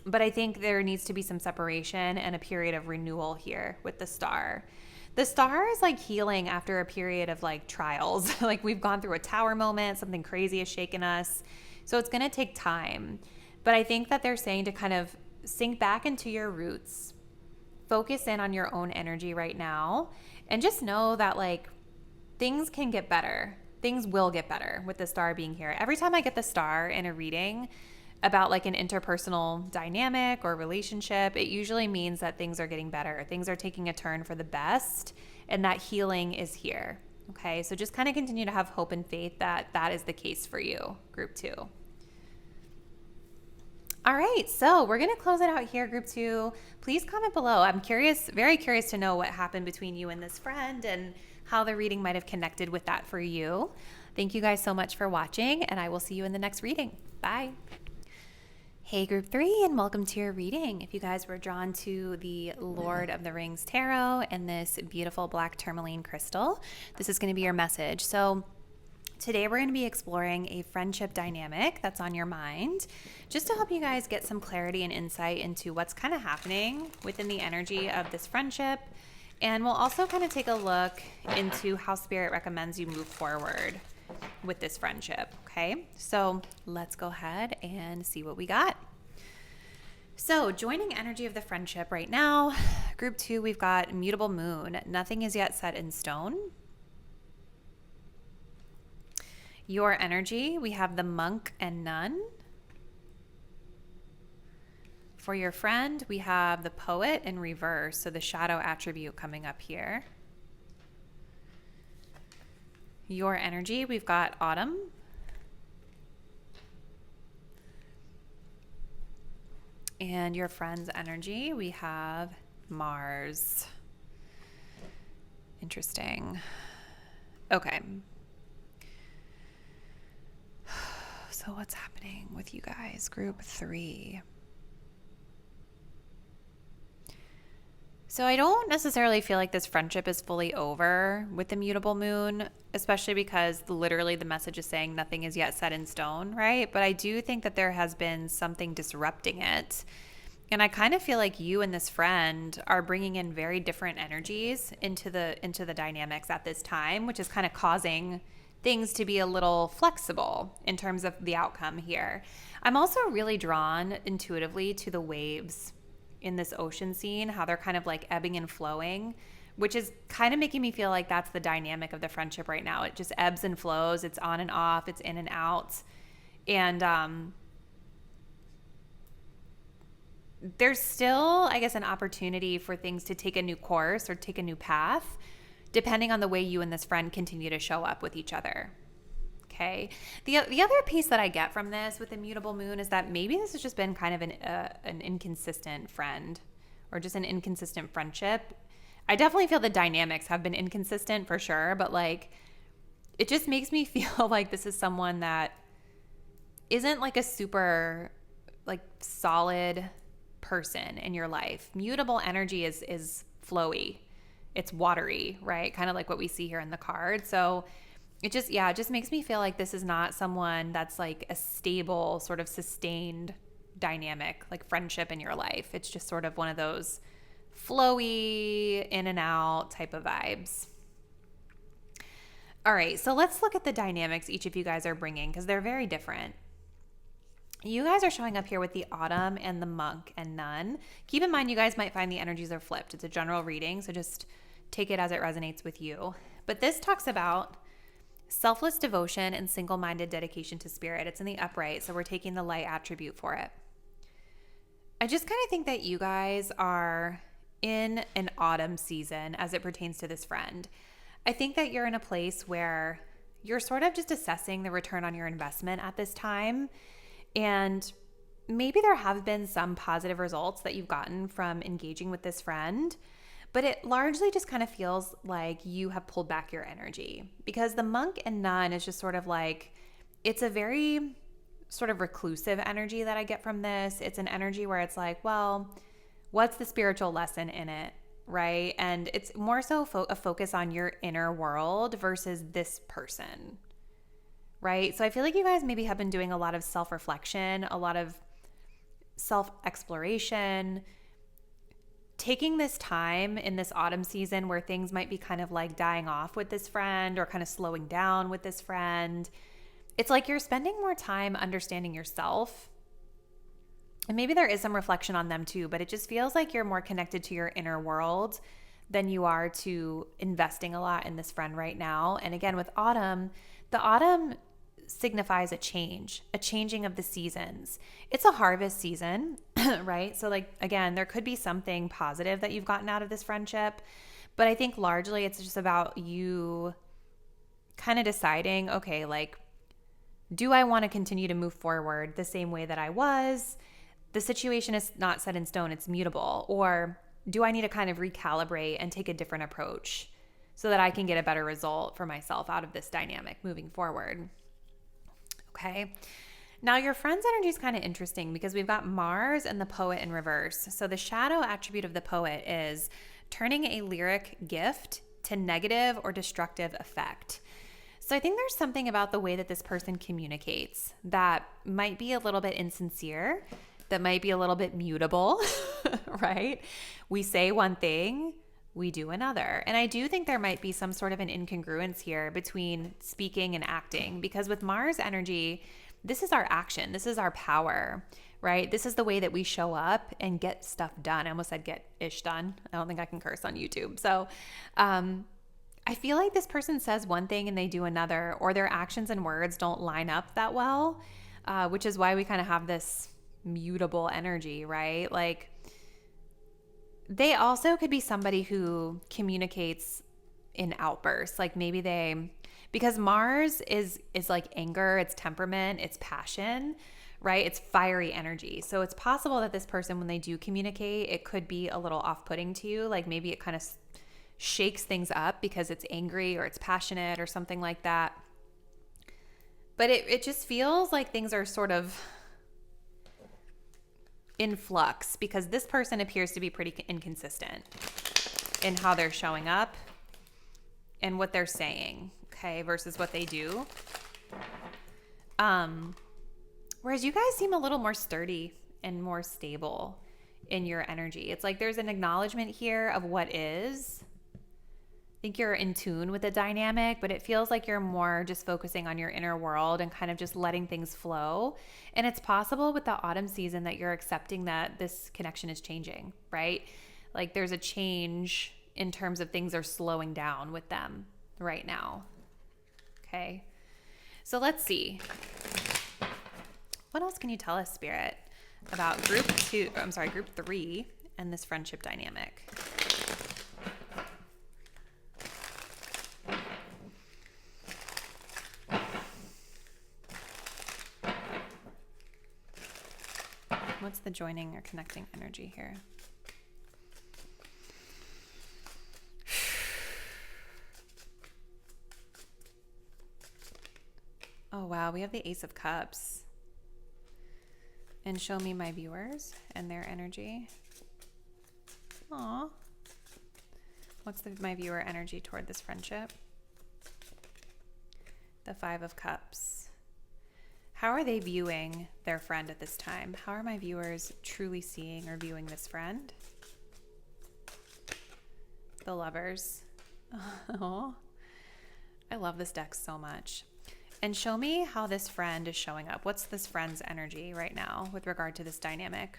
but I think there needs to be some separation and a period of renewal here with the Star. The Star is like healing after a period of like trials. Like we've gone through a tower moment, something crazy has shaken us. So it's going to take time. But I think that they're saying to kind of sink back into your roots, focus in on your own energy right now, and just know that like things can get better. Things will get better with the Star being here. Every time I get the Star in a reading about like an interpersonal dynamic or relationship, it usually means that things are getting better. Things are taking a turn for the best, and that healing is here. Okay, so just kind of continue to have hope and faith that that is the case for you, Group 2. All right, so we're going to close it out here, Group 2. Please comment below. I'm curious, very curious to know what happened between you and this friend and how the reading might have connected with that for you. Thank you guys so much for watching, and I will see you in the next reading. Bye. Hey, Group 3, and welcome to your reading. If you guys were drawn to the Lord of the Rings Tarot and this beautiful black tourmaline crystal, this is going to be your message. So today we're going to be exploring a friendship dynamic that's on your mind, just to help you guys get some clarity and insight into what's kind of happening within the energy of this friendship. And we'll also kind of take a look into how Spirit recommends you move forward with this friendship, okay? So let's go ahead and see what we got. So joining energy of the friendship right now, Group 2, we've got Mutable Moon. Nothing is yet set in stone. Your energy, we have the Monk and Nun. For your friend, we have the Poet in reverse, so the shadow attribute coming up here. Your energy, we've got Autumn. And your friend's energy, we have Mars. Interesting. Okay. So what's happening with you guys, Group 3? So I don't necessarily feel like this friendship is fully over with the Mutable Moon, especially because literally the message is saying nothing is yet set in stone, right? But I do think that there has been something disrupting it. And I kind of feel like you and this friend are bringing in very different energies into the dynamics at this time, which is kind of causing things to be a little flexible in terms of the outcome here. I'm also really drawn intuitively to the waves in this ocean scene, how they're kind of like ebbing and flowing, which is kind of making me feel like that's the dynamic of the friendship right now. It just ebbs and flows. It's on and off. It's in and out. And there's still, I guess, an opportunity for things to take a new course or take a new path, depending on the way you and this friend continue to show up with each other. Okay. The other piece that I get from this with the mutable moon is that maybe this has just been kind of an inconsistent friend, or just an inconsistent friendship. I definitely feel the dynamics have been inconsistent for sure, but like, it just makes me feel like this is someone that isn't like a super like solid person in your life. Mutable energy is flowy. It's watery, right? Kind of like what we see here in the card. So it just makes me feel like this is not someone that's like a stable, sort of sustained dynamic, like friendship in your life. It's just sort of one of those flowy, in and out type of vibes. All right, so let's look at the dynamics each of you guys are bringing, because they're very different. You guys are showing up here with the Autumn and the Monk and Nun. Keep in mind, you guys might find the energies are flipped. It's a general reading, so just take it as it resonates with you. But this talks about selfless devotion and single-minded dedication to spirit. It's in the upright, so we're taking the light attribute for it. I just kind of think that you guys are in an autumn season as it pertains to this friend. I think that you're in a place where you're sort of just assessing the return on your investment at this time. And maybe there have been some positive results that you've gotten from engaging with this friend, but it largely just kind of feels like you have pulled back your energy, because the Monk and Nun is just sort of like, it's a very sort of reclusive energy that I get from this. It's an energy where it's like, well, what's the spiritual lesson in it, right? And it's more so a focus on your inner world versus this person, right? So I feel like you guys maybe have been doing a lot of self-reflection, a lot of self-exploration, taking this time in this autumn season where things might be kind of like dying off with this friend or kind of slowing down with this friend. It's like you're spending more time understanding yourself. And maybe there is some reflection on them too, but it just feels like you're more connected to your inner world than you are to investing a lot in this friend right now. And again, with autumn, the autumn signifies a changing of the seasons. It's a harvest season, right? So like, again, there could be something positive that you've gotten out of this friendship, but I think largely it's just about you kind of deciding, okay, like, do I want to continue to move forward the same way that I was? The situation is not set in stone, it's mutable. Or do I need to kind of recalibrate and take a different approach so that I can get a better result for myself out of this dynamic moving forward? Okay. Now your friend's energy is kind of interesting because we've got Mars and the Poet in reverse. So the shadow attribute of the Poet is turning a lyric gift to negative or destructive effect. So I think there's something about the way that this person communicates that might be a little bit insincere, that might be a little bit mutable, right? We say one thing, we do another. And I do think there might be some sort of an incongruence here between speaking and acting, because with Mars energy, this is our action. This is our power, right? This is the way that we show up and get stuff done. I almost said get ish done. I don't think I can curse on YouTube. So I feel like this person says one thing and they do another, or their actions and words don't line up that well, which is why we kind of have this mutable energy, right? Like, they also could be somebody who communicates in outbursts. Like maybe because Mars is like anger, it's temperament, it's passion, right? It's fiery energy. So it's possible that this person, when they do communicate, it could be a little off-putting to you. Like maybe it kind of shakes things up because it's angry or it's passionate or something like that. But it just feels like things are sort of in flux because this person appears to be pretty inconsistent in how they're showing up and what they're saying, okay, versus what they do. Whereas you guys seem a little more sturdy and more stable in your energy. It's like there's an acknowledgement here of what is. I think you're in tune with the dynamic, but it feels like you're more just focusing on your inner world and kind of just letting things flow. And it's possible with the autumn season that you're accepting that this connection is changing, right? Like there's a change in terms of things are slowing down with them right now. Okay. So let's see. What else can you tell us, Spirit, about group 3 and this friendship dynamic? What's the joining or connecting energy here? Oh, wow. We have the Ace of Cups. And show me my viewers and their energy. Aw. What's my viewer energy toward this friendship? The Five of Cups. How are they viewing their friend at this time? How are my viewers truly seeing or viewing this friend? The Lovers. Oh, I love this deck so much. And show me how this friend is showing up. What's this friend's energy right now with regard to this dynamic?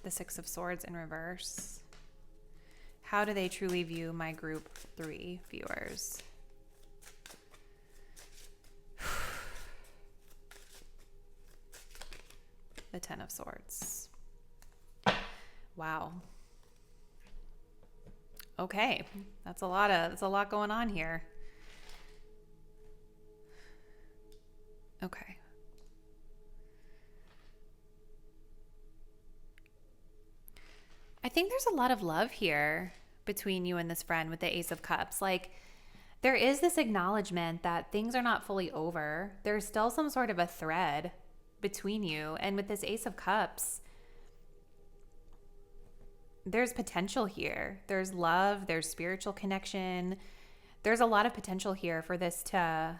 The Six of Swords in reverse. How do they truly view my group 3 viewers? The Ten of Swords. Wow. Okay, that's a lot going on here. Okay. I think there's a lot of love here between you and this friend with the Ace of Cups. Like, there is this acknowledgement that things are not fully over. There's still some sort of a thread between you. And with this Ace of Cups, there's potential here. There's love, there's spiritual connection. There's a lot of potential here for this to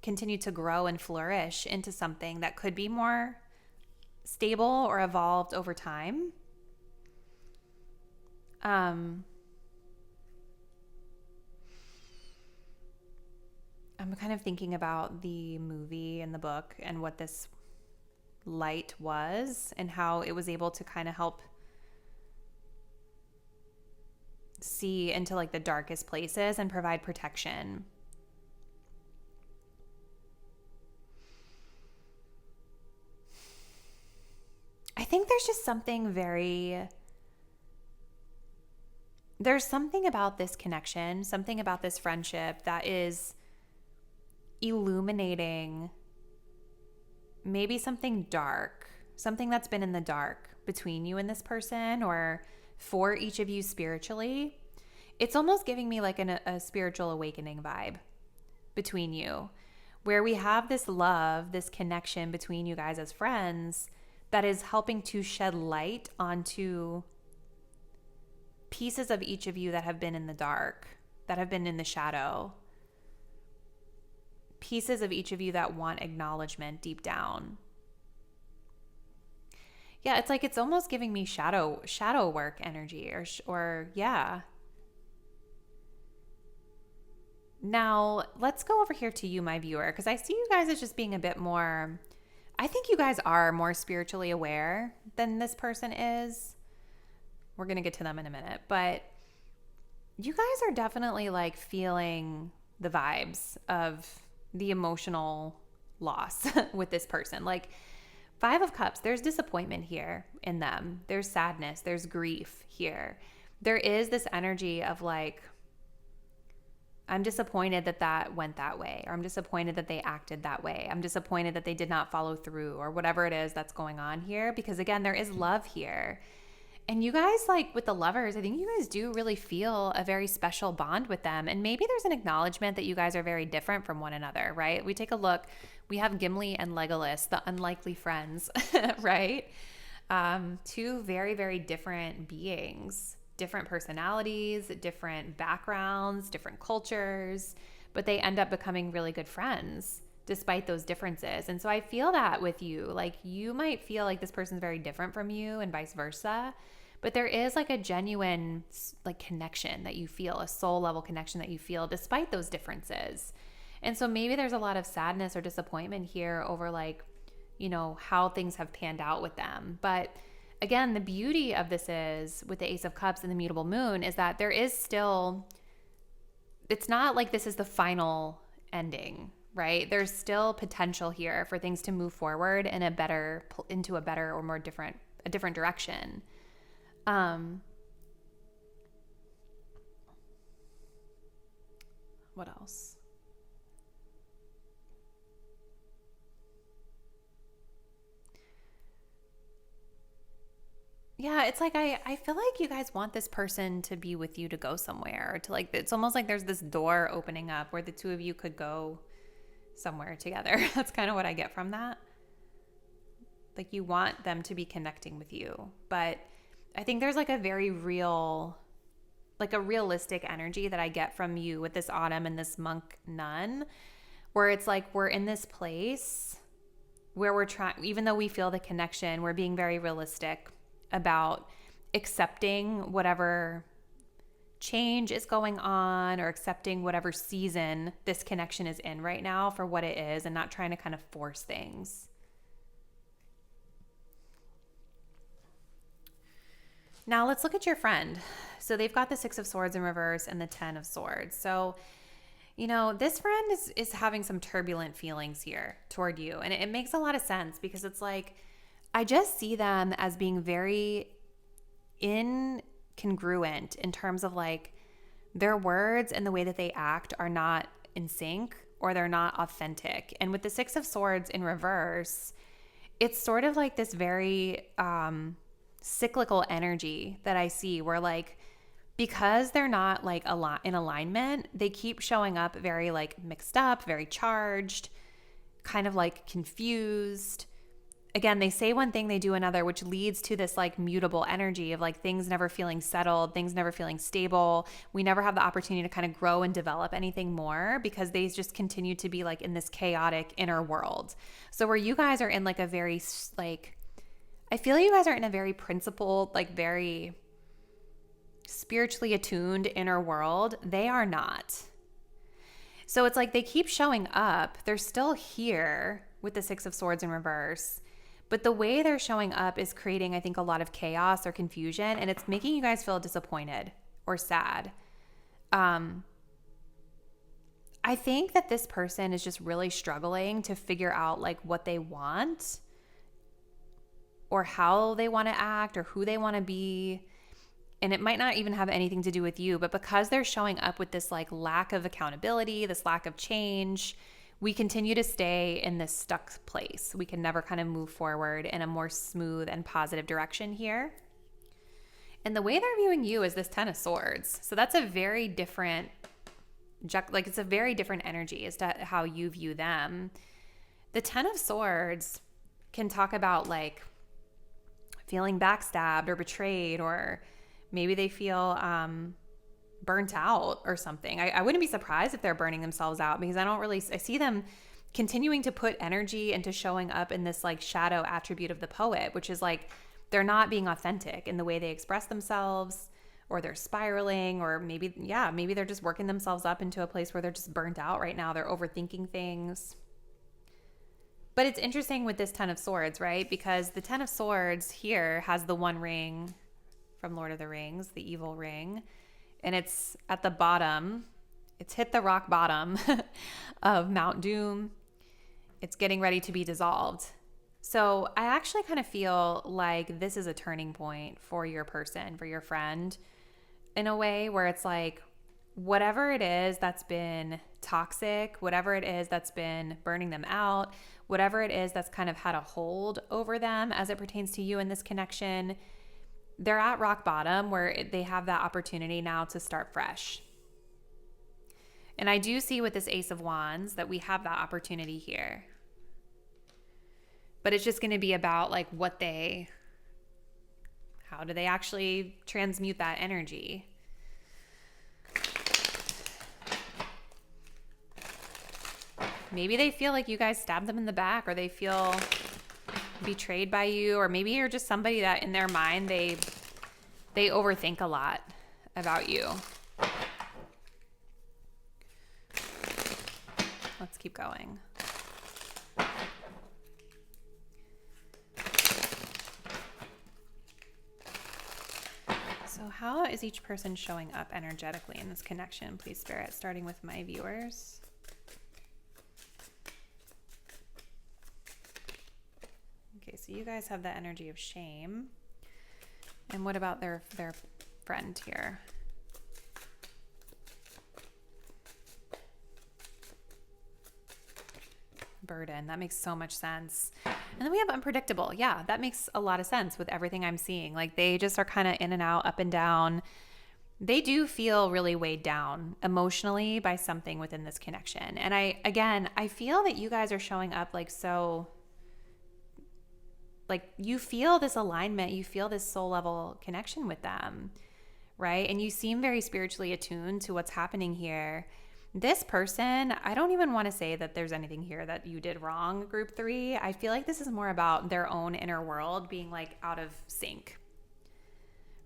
continue to grow and flourish into something that could be more stable or evolved over time. I'm kind of thinking about the movie and the book and what this light was and how it was able to kind of help see into like the darkest places and provide protection. I think there's just something there's something about this connection, something about this friendship that is illuminating maybe something dark, something that's been in the dark between you and this person or for each of you spiritually. It's almost giving me like a spiritual awakening vibe between you, where we have this love, this connection between you guys as friends that is helping to shed light onto pieces of each of you that have been in the dark, that have been in the shadow, pieces of each of you that want acknowledgement deep down. Yeah, it's like it's almost giving me shadow work energy or yeah. Now, let's go over here to you, my viewer, because I see you guys as just being a bit more, I think you guys are more spiritually aware than this person is. We're going to get to them in a minute, but you guys are definitely like feeling the vibes of the emotional loss with this person. Like, Five of Cups, there's disappointment here in them. There's sadness. There's grief here. There is this energy of like, I'm disappointed that went that way, or I'm disappointed that they acted that way. I'm disappointed that they did not follow through, or whatever it is that's going on here. Because again, there is love here. And you guys, like with the Lovers, I think you guys do really feel a very special bond with them. And maybe there's an acknowledgement that you guys are very different from one another, right? We take a look. We have Gimli and Legolas, the unlikely friends, right? Two very, very different beings, different personalities, different backgrounds, different cultures, but they end up becoming really good friends despite those differences. And so I feel that with you. Like, you might feel like this person's very different from you and vice versa, but there is like a genuine like connection that you feel, a soul level connection that you feel despite those differences. And so maybe there's a lot of sadness or disappointment here over like, you know, how things have panned out with them. But again, the beauty of this is with the Ace of Cups and the mutable moon is that there is still, it's not like this is the final ending right? There's still potential here for things to move forward in into a better or more a different direction. What else? Yeah, it's like I feel like you guys want this person to be with you to go somewhere, or to like, it's almost like there's this door opening up where the two of you could go somewhere together. That's kind of what I get from that. Like you want them to be connecting with you. But I think there's like a very real, like a realistic energy that I get from you with this autumn and this monk nun, where it's like we're in this place where we're trying, even though we feel the connection, we're being very realistic about accepting whatever change is going on, or accepting whatever season this connection is in right now for what it is, and not trying to kind of force things. Now let's look at your friend. So they've got the Six of Swords in reverse and the Ten of Swords. So, you know, this friend is having some turbulent feelings here toward you. And it makes a lot of sense, because it's like, I just see them as being very incongruent in terms of like their words and the way that they act are not in sync, or they're not authentic. And with the Six of Swords in reverse, it's sort of like this very cyclical energy that I see, where like, because they're not like in alignment, they keep showing up very like mixed up, very charged, kind of like confused. Again, they say one thing, they do another, which leads to this like mutable energy of like things never feeling settled, things never feeling stable. We never have the opportunity to kind of grow and develop anything more, because they just continue to be like in this chaotic inner world. So where you guys are in like a very like, I feel you guys are in a very principled, like very spiritually attuned inner world. They are not. So it's like they keep showing up. They're still here with the Six of Swords in reverse. But the way they're showing up is creating, I think, a lot of chaos or confusion, and it's making you guys feel disappointed or sad. I think that this person is just really struggling to figure out like what they want, or how they want to act, or who they want to be. And it might not even have anything to do with you, but because they're showing up with this like lack of accountability, this lack of change, we continue to stay in this stuck place. We can never kind of move forward in a more smooth and positive direction here. And the way they're viewing you is this Ten of Swords. So that's a very different, like it's a very different energy as to how you view them. The Ten of Swords can talk about like feeling backstabbed or betrayed, or maybe they feel burnt out or something. I wouldn't be surprised if they're burning themselves out, because I see them continuing to put energy into showing up in this like shadow attribute of the poet, which is like they're not being authentic in the way they express themselves, or they're spiraling, or maybe they're just working themselves up into a place where they're just burnt out right now. They're overthinking things. But it's interesting with this Ten of Swords, right? Because the Ten of Swords here has the one ring from Lord of the Rings, the evil ring. And it's at the bottom. It's hit the rock bottom of Mount Doom. It's getting ready to be dissolved. So I actually kind of feel like this is a turning point for your person, for your friend, in a way where it's like, whatever it is that's been toxic, whatever it is that's been burning them out, whatever it is that's kind of had a hold over them as it pertains to you in this connection, they're at rock bottom where they have that opportunity now to start fresh. And I do see with this Ace of Wands that we have that opportunity here. But it's just going to be about like how do they actually transmute that energy? Maybe they feel like you guys stabbed them in the back, or they feel betrayed by you, or maybe you're just somebody that in their mind they overthink a lot about you. Let's keep going. So how is each person showing up energetically in this connection, please, Spirit, starting with my viewers? Okay, so you guys have the energy of shame. And what about their friend here? Burden. That makes so much sense. And then we have unpredictable. Yeah, that makes a lot of sense with everything I'm seeing. Like they just are kind of in and out, up and down. They do feel really weighed down emotionally by something within this connection. And I feel that you guys are showing up like so, like you feel this alignment, you feel this soul level connection with them, right? And you seem very spiritually attuned to what's happening here. This person, I don't even want to say that there's anything here that you did wrong, group 3. I feel like this is more about their own inner world being like out of sync,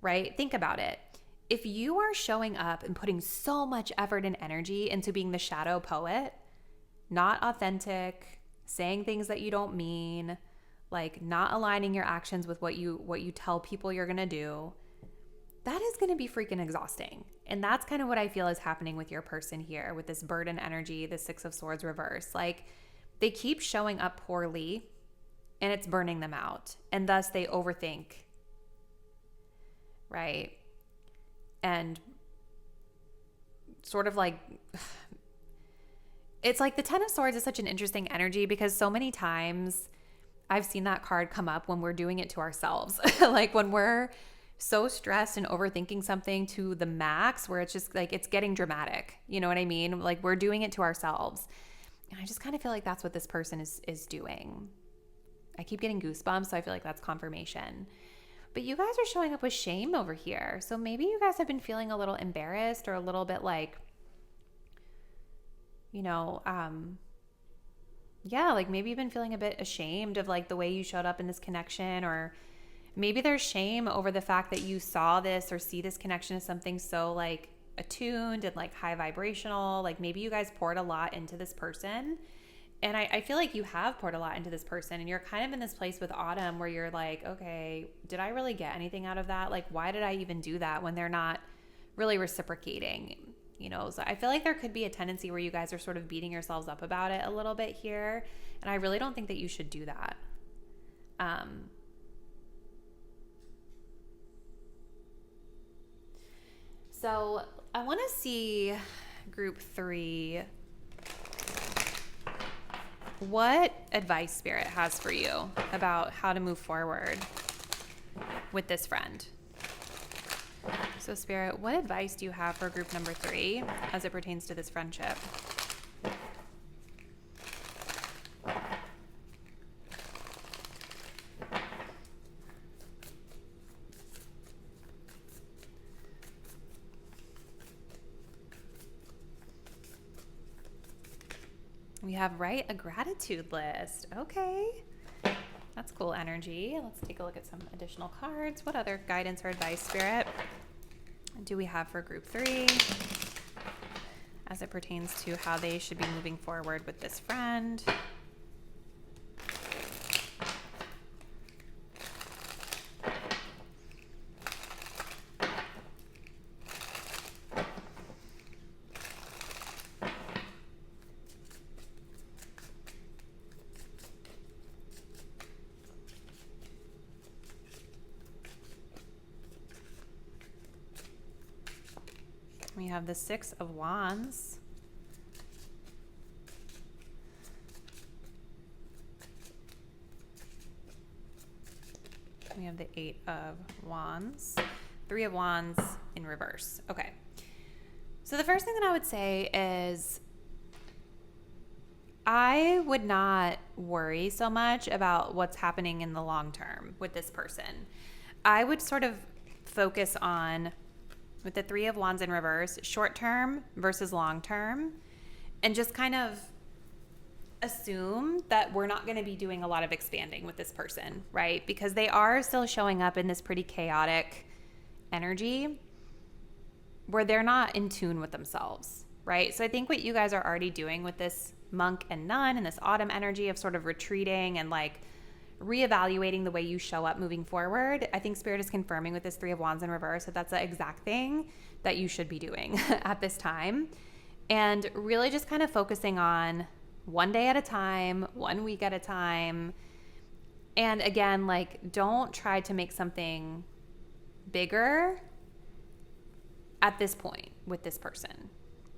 right? Think about it. If you are showing up and putting so much effort and energy into being the shadow poet, not authentic, saying things that you don't mean, like not aligning your actions with what you tell people you're going to do, that is going to be freaking exhausting. And that's kind of what I feel is happening with your person here with this burden energy, the 6 of Swords reverse. Like they keep showing up poorly and it's burning them out. And thus they overthink, right? And sort of like, it's like the 10 of Swords is such an interesting energy because so many times I've seen that card come up when we're doing it to ourselves. Like when we're so stressed and overthinking something to the max where it's just like it's getting dramatic. You know what I mean? Like we're doing it to ourselves. And I just kind of feel like that's what this person is doing. I keep getting goosebumps, so I feel like that's confirmation. But you guys are showing up with shame over here. So maybe you guys have been feeling a little embarrassed or a little bit like, you know, yeah, like maybe you've been feeling a bit ashamed of like the way you showed up in this connection, or maybe there's shame over the fact that you saw this or see this connection as something so like attuned and like high vibrational. Like maybe you guys poured a lot into this person. And I feel like you have poured a lot into this person and you're kind of in this place with Autumn where you're like, okay, did I really get anything out of that? Like, why did I even do that when they're not really reciprocating? You know, so I feel like there could be a tendency where you guys are sort of beating yourselves up about it a little bit here. And I really don't think that you should do that. So I want to see group 3, what advice Spirit has for you about how to move forward with this friend. So Spirit, what advice do you have for group number 3 as it pertains to this friendship? We have write a gratitude list. Okay. That's cool energy. Let's take a look at some additional cards. What other guidance or advice, Spirit, do we have for group 3 as it pertains to how they should be moving forward with this friend? We have the 6 of Wands. We have the 8 of Wands. 3 of Wands in reverse. Okay. So the first thing that I would say is I would not worry so much about what's happening in the long term with this person. I would sort of focus on, with the 3 of Wands in reverse, short term versus long term, and just kind of assume that we're not going to be doing a lot of expanding with this person, right? Because they are still showing up in this pretty chaotic energy where they're not in tune with themselves, right? So I think what you guys are already doing with this monk and nun and this autumn energy of sort of retreating and like reevaluating the way you show up moving forward, I think Spirit is confirming with this 3 of Wands in reverse that that's the exact thing that you should be doing at this time. And really just kind of focusing on one day at a time, 1 week at a time, And again, like, don't try to make something bigger at this point with this person.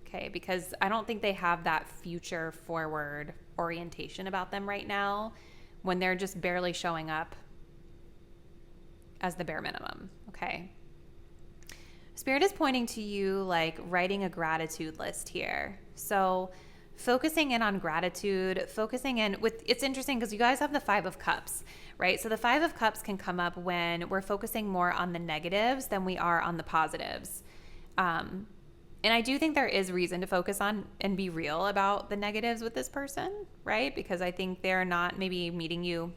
Okay, because I don't think they have that future forward orientation about them right now when they're just barely showing up as the bare minimum. Okay. Spirit is pointing to you like writing a gratitude list here. So focusing in on gratitude, focusing in with, it's interesting because you guys have the 5 of Cups, right? So the 5 of Cups can come up when we're focusing more on the negatives than we are on the positives. And I do think there is reason to focus on and be real about the negatives with this person, right? Because I think they're not maybe meeting you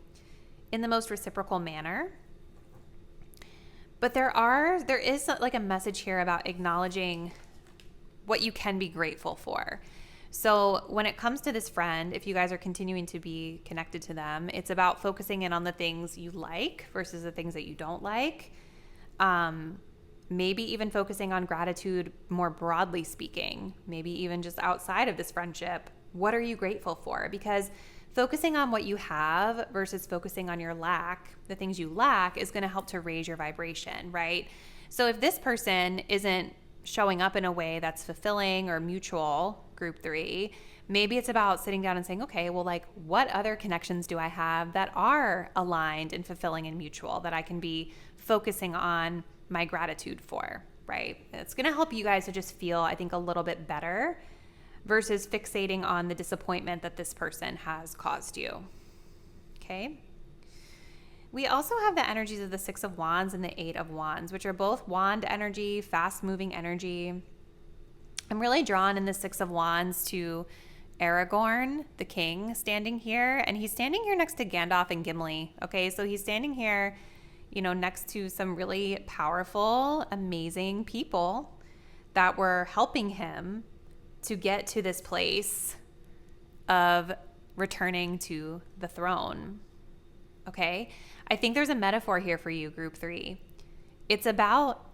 in the most reciprocal manner. But there is like a message here about acknowledging what you can be grateful for. So when it comes to this friend, if you guys are continuing to be connected to them, it's about focusing in on the things you like versus the things that you don't like. Maybe even focusing on gratitude more broadly speaking, maybe even just outside of this friendship. What are you grateful for? Because focusing on what you have versus focusing on your lack, the things you lack, is going to help to raise your vibration, right? So if this person isn't showing up in a way that's fulfilling or mutual, group 3, maybe it's about sitting down and saying, okay, well, like, what other connections do I have that are aligned and fulfilling and mutual that I can be focusing on my gratitude for, right? It's going to help you guys to just feel, I think, a little bit better versus fixating on the disappointment that this person has caused you. Okay. We also have the energies of the 6 of Wands and the 8 of Wands, which are both wand energy, fast moving energy. I'm really drawn in the 6 of Wands to Aragorn, the king, standing here, and he's standing here next to Gandalf and Gimli. Okay. So he's standing here, you know, next to some really powerful, amazing people that were helping him to get to this place of returning to the throne. Okay? I think there's a metaphor here for you, group 3. It's about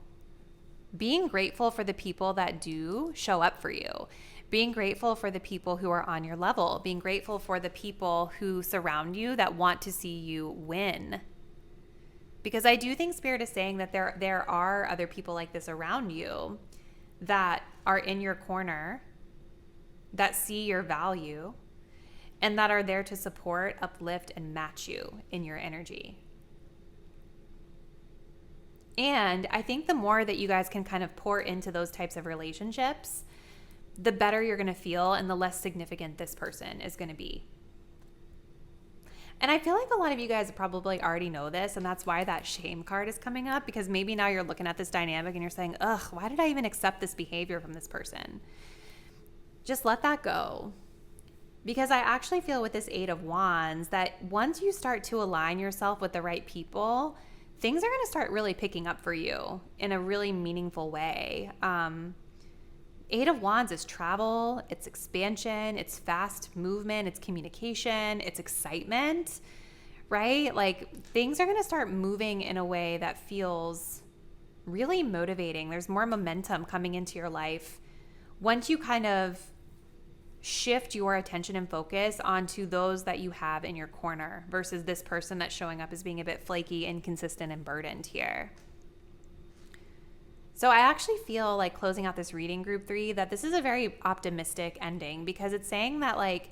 being grateful for the people that do show up for you, being grateful for the people who are on your level, being grateful for the people who surround you that want to see you win. Because I do think Spirit is saying that there are other people like this around you that are in your corner, that see your value, and that are there to support, uplift, and match you in your energy. And I think the more that you guys can kind of pour into those types of relationships, the better you're going to feel and the less significant this person is going to be. And I feel like a lot of you guys probably already know this, and that's why that shame card is coming up, because maybe now you're looking at this dynamic and you're saying, ugh, why did I even accept this behavior from this person? Just let that go. Because I actually feel with this 8 of Wands that once you start to align yourself with the right people, things are going to start really picking up for you in a really meaningful way. 8 of Wands is travel, it's expansion, it's fast movement, it's communication, it's excitement, right? Like, things are going to start moving in a way that feels really motivating. There's more momentum coming into your life once you kind of shift your attention and focus onto those that you have in your corner versus this person that's showing up as being a bit flaky, inconsistent, and burdened here. So I actually feel like, closing out this reading, group 3, that this is a very optimistic ending, because it's saying that, like,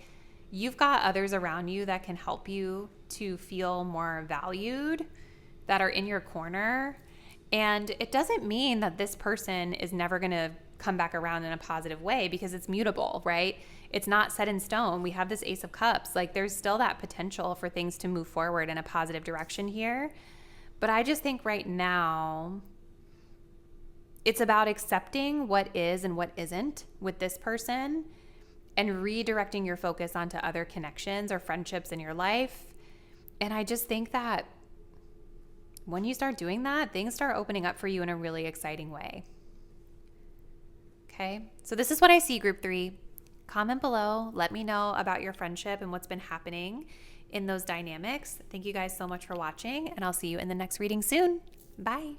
you've got others around you that can help you to feel more valued, that are in your corner. And it doesn't mean that this person is never going to come back around in a positive way, because it's mutable, right? It's not set in stone. We have this Ace of Cups. Like, there's still that potential for things to move forward in a positive direction here. But I just think right now, it's about accepting what is and what isn't with this person and redirecting your focus onto other connections or friendships in your life. And I just think that when you start doing that, things start opening up for you in a really exciting way. Okay, so this is what I see, group 3. Comment below. Let me know about your friendship and what's been happening in those dynamics. Thank you guys so much for watching, and I'll see you in the next reading soon. Bye.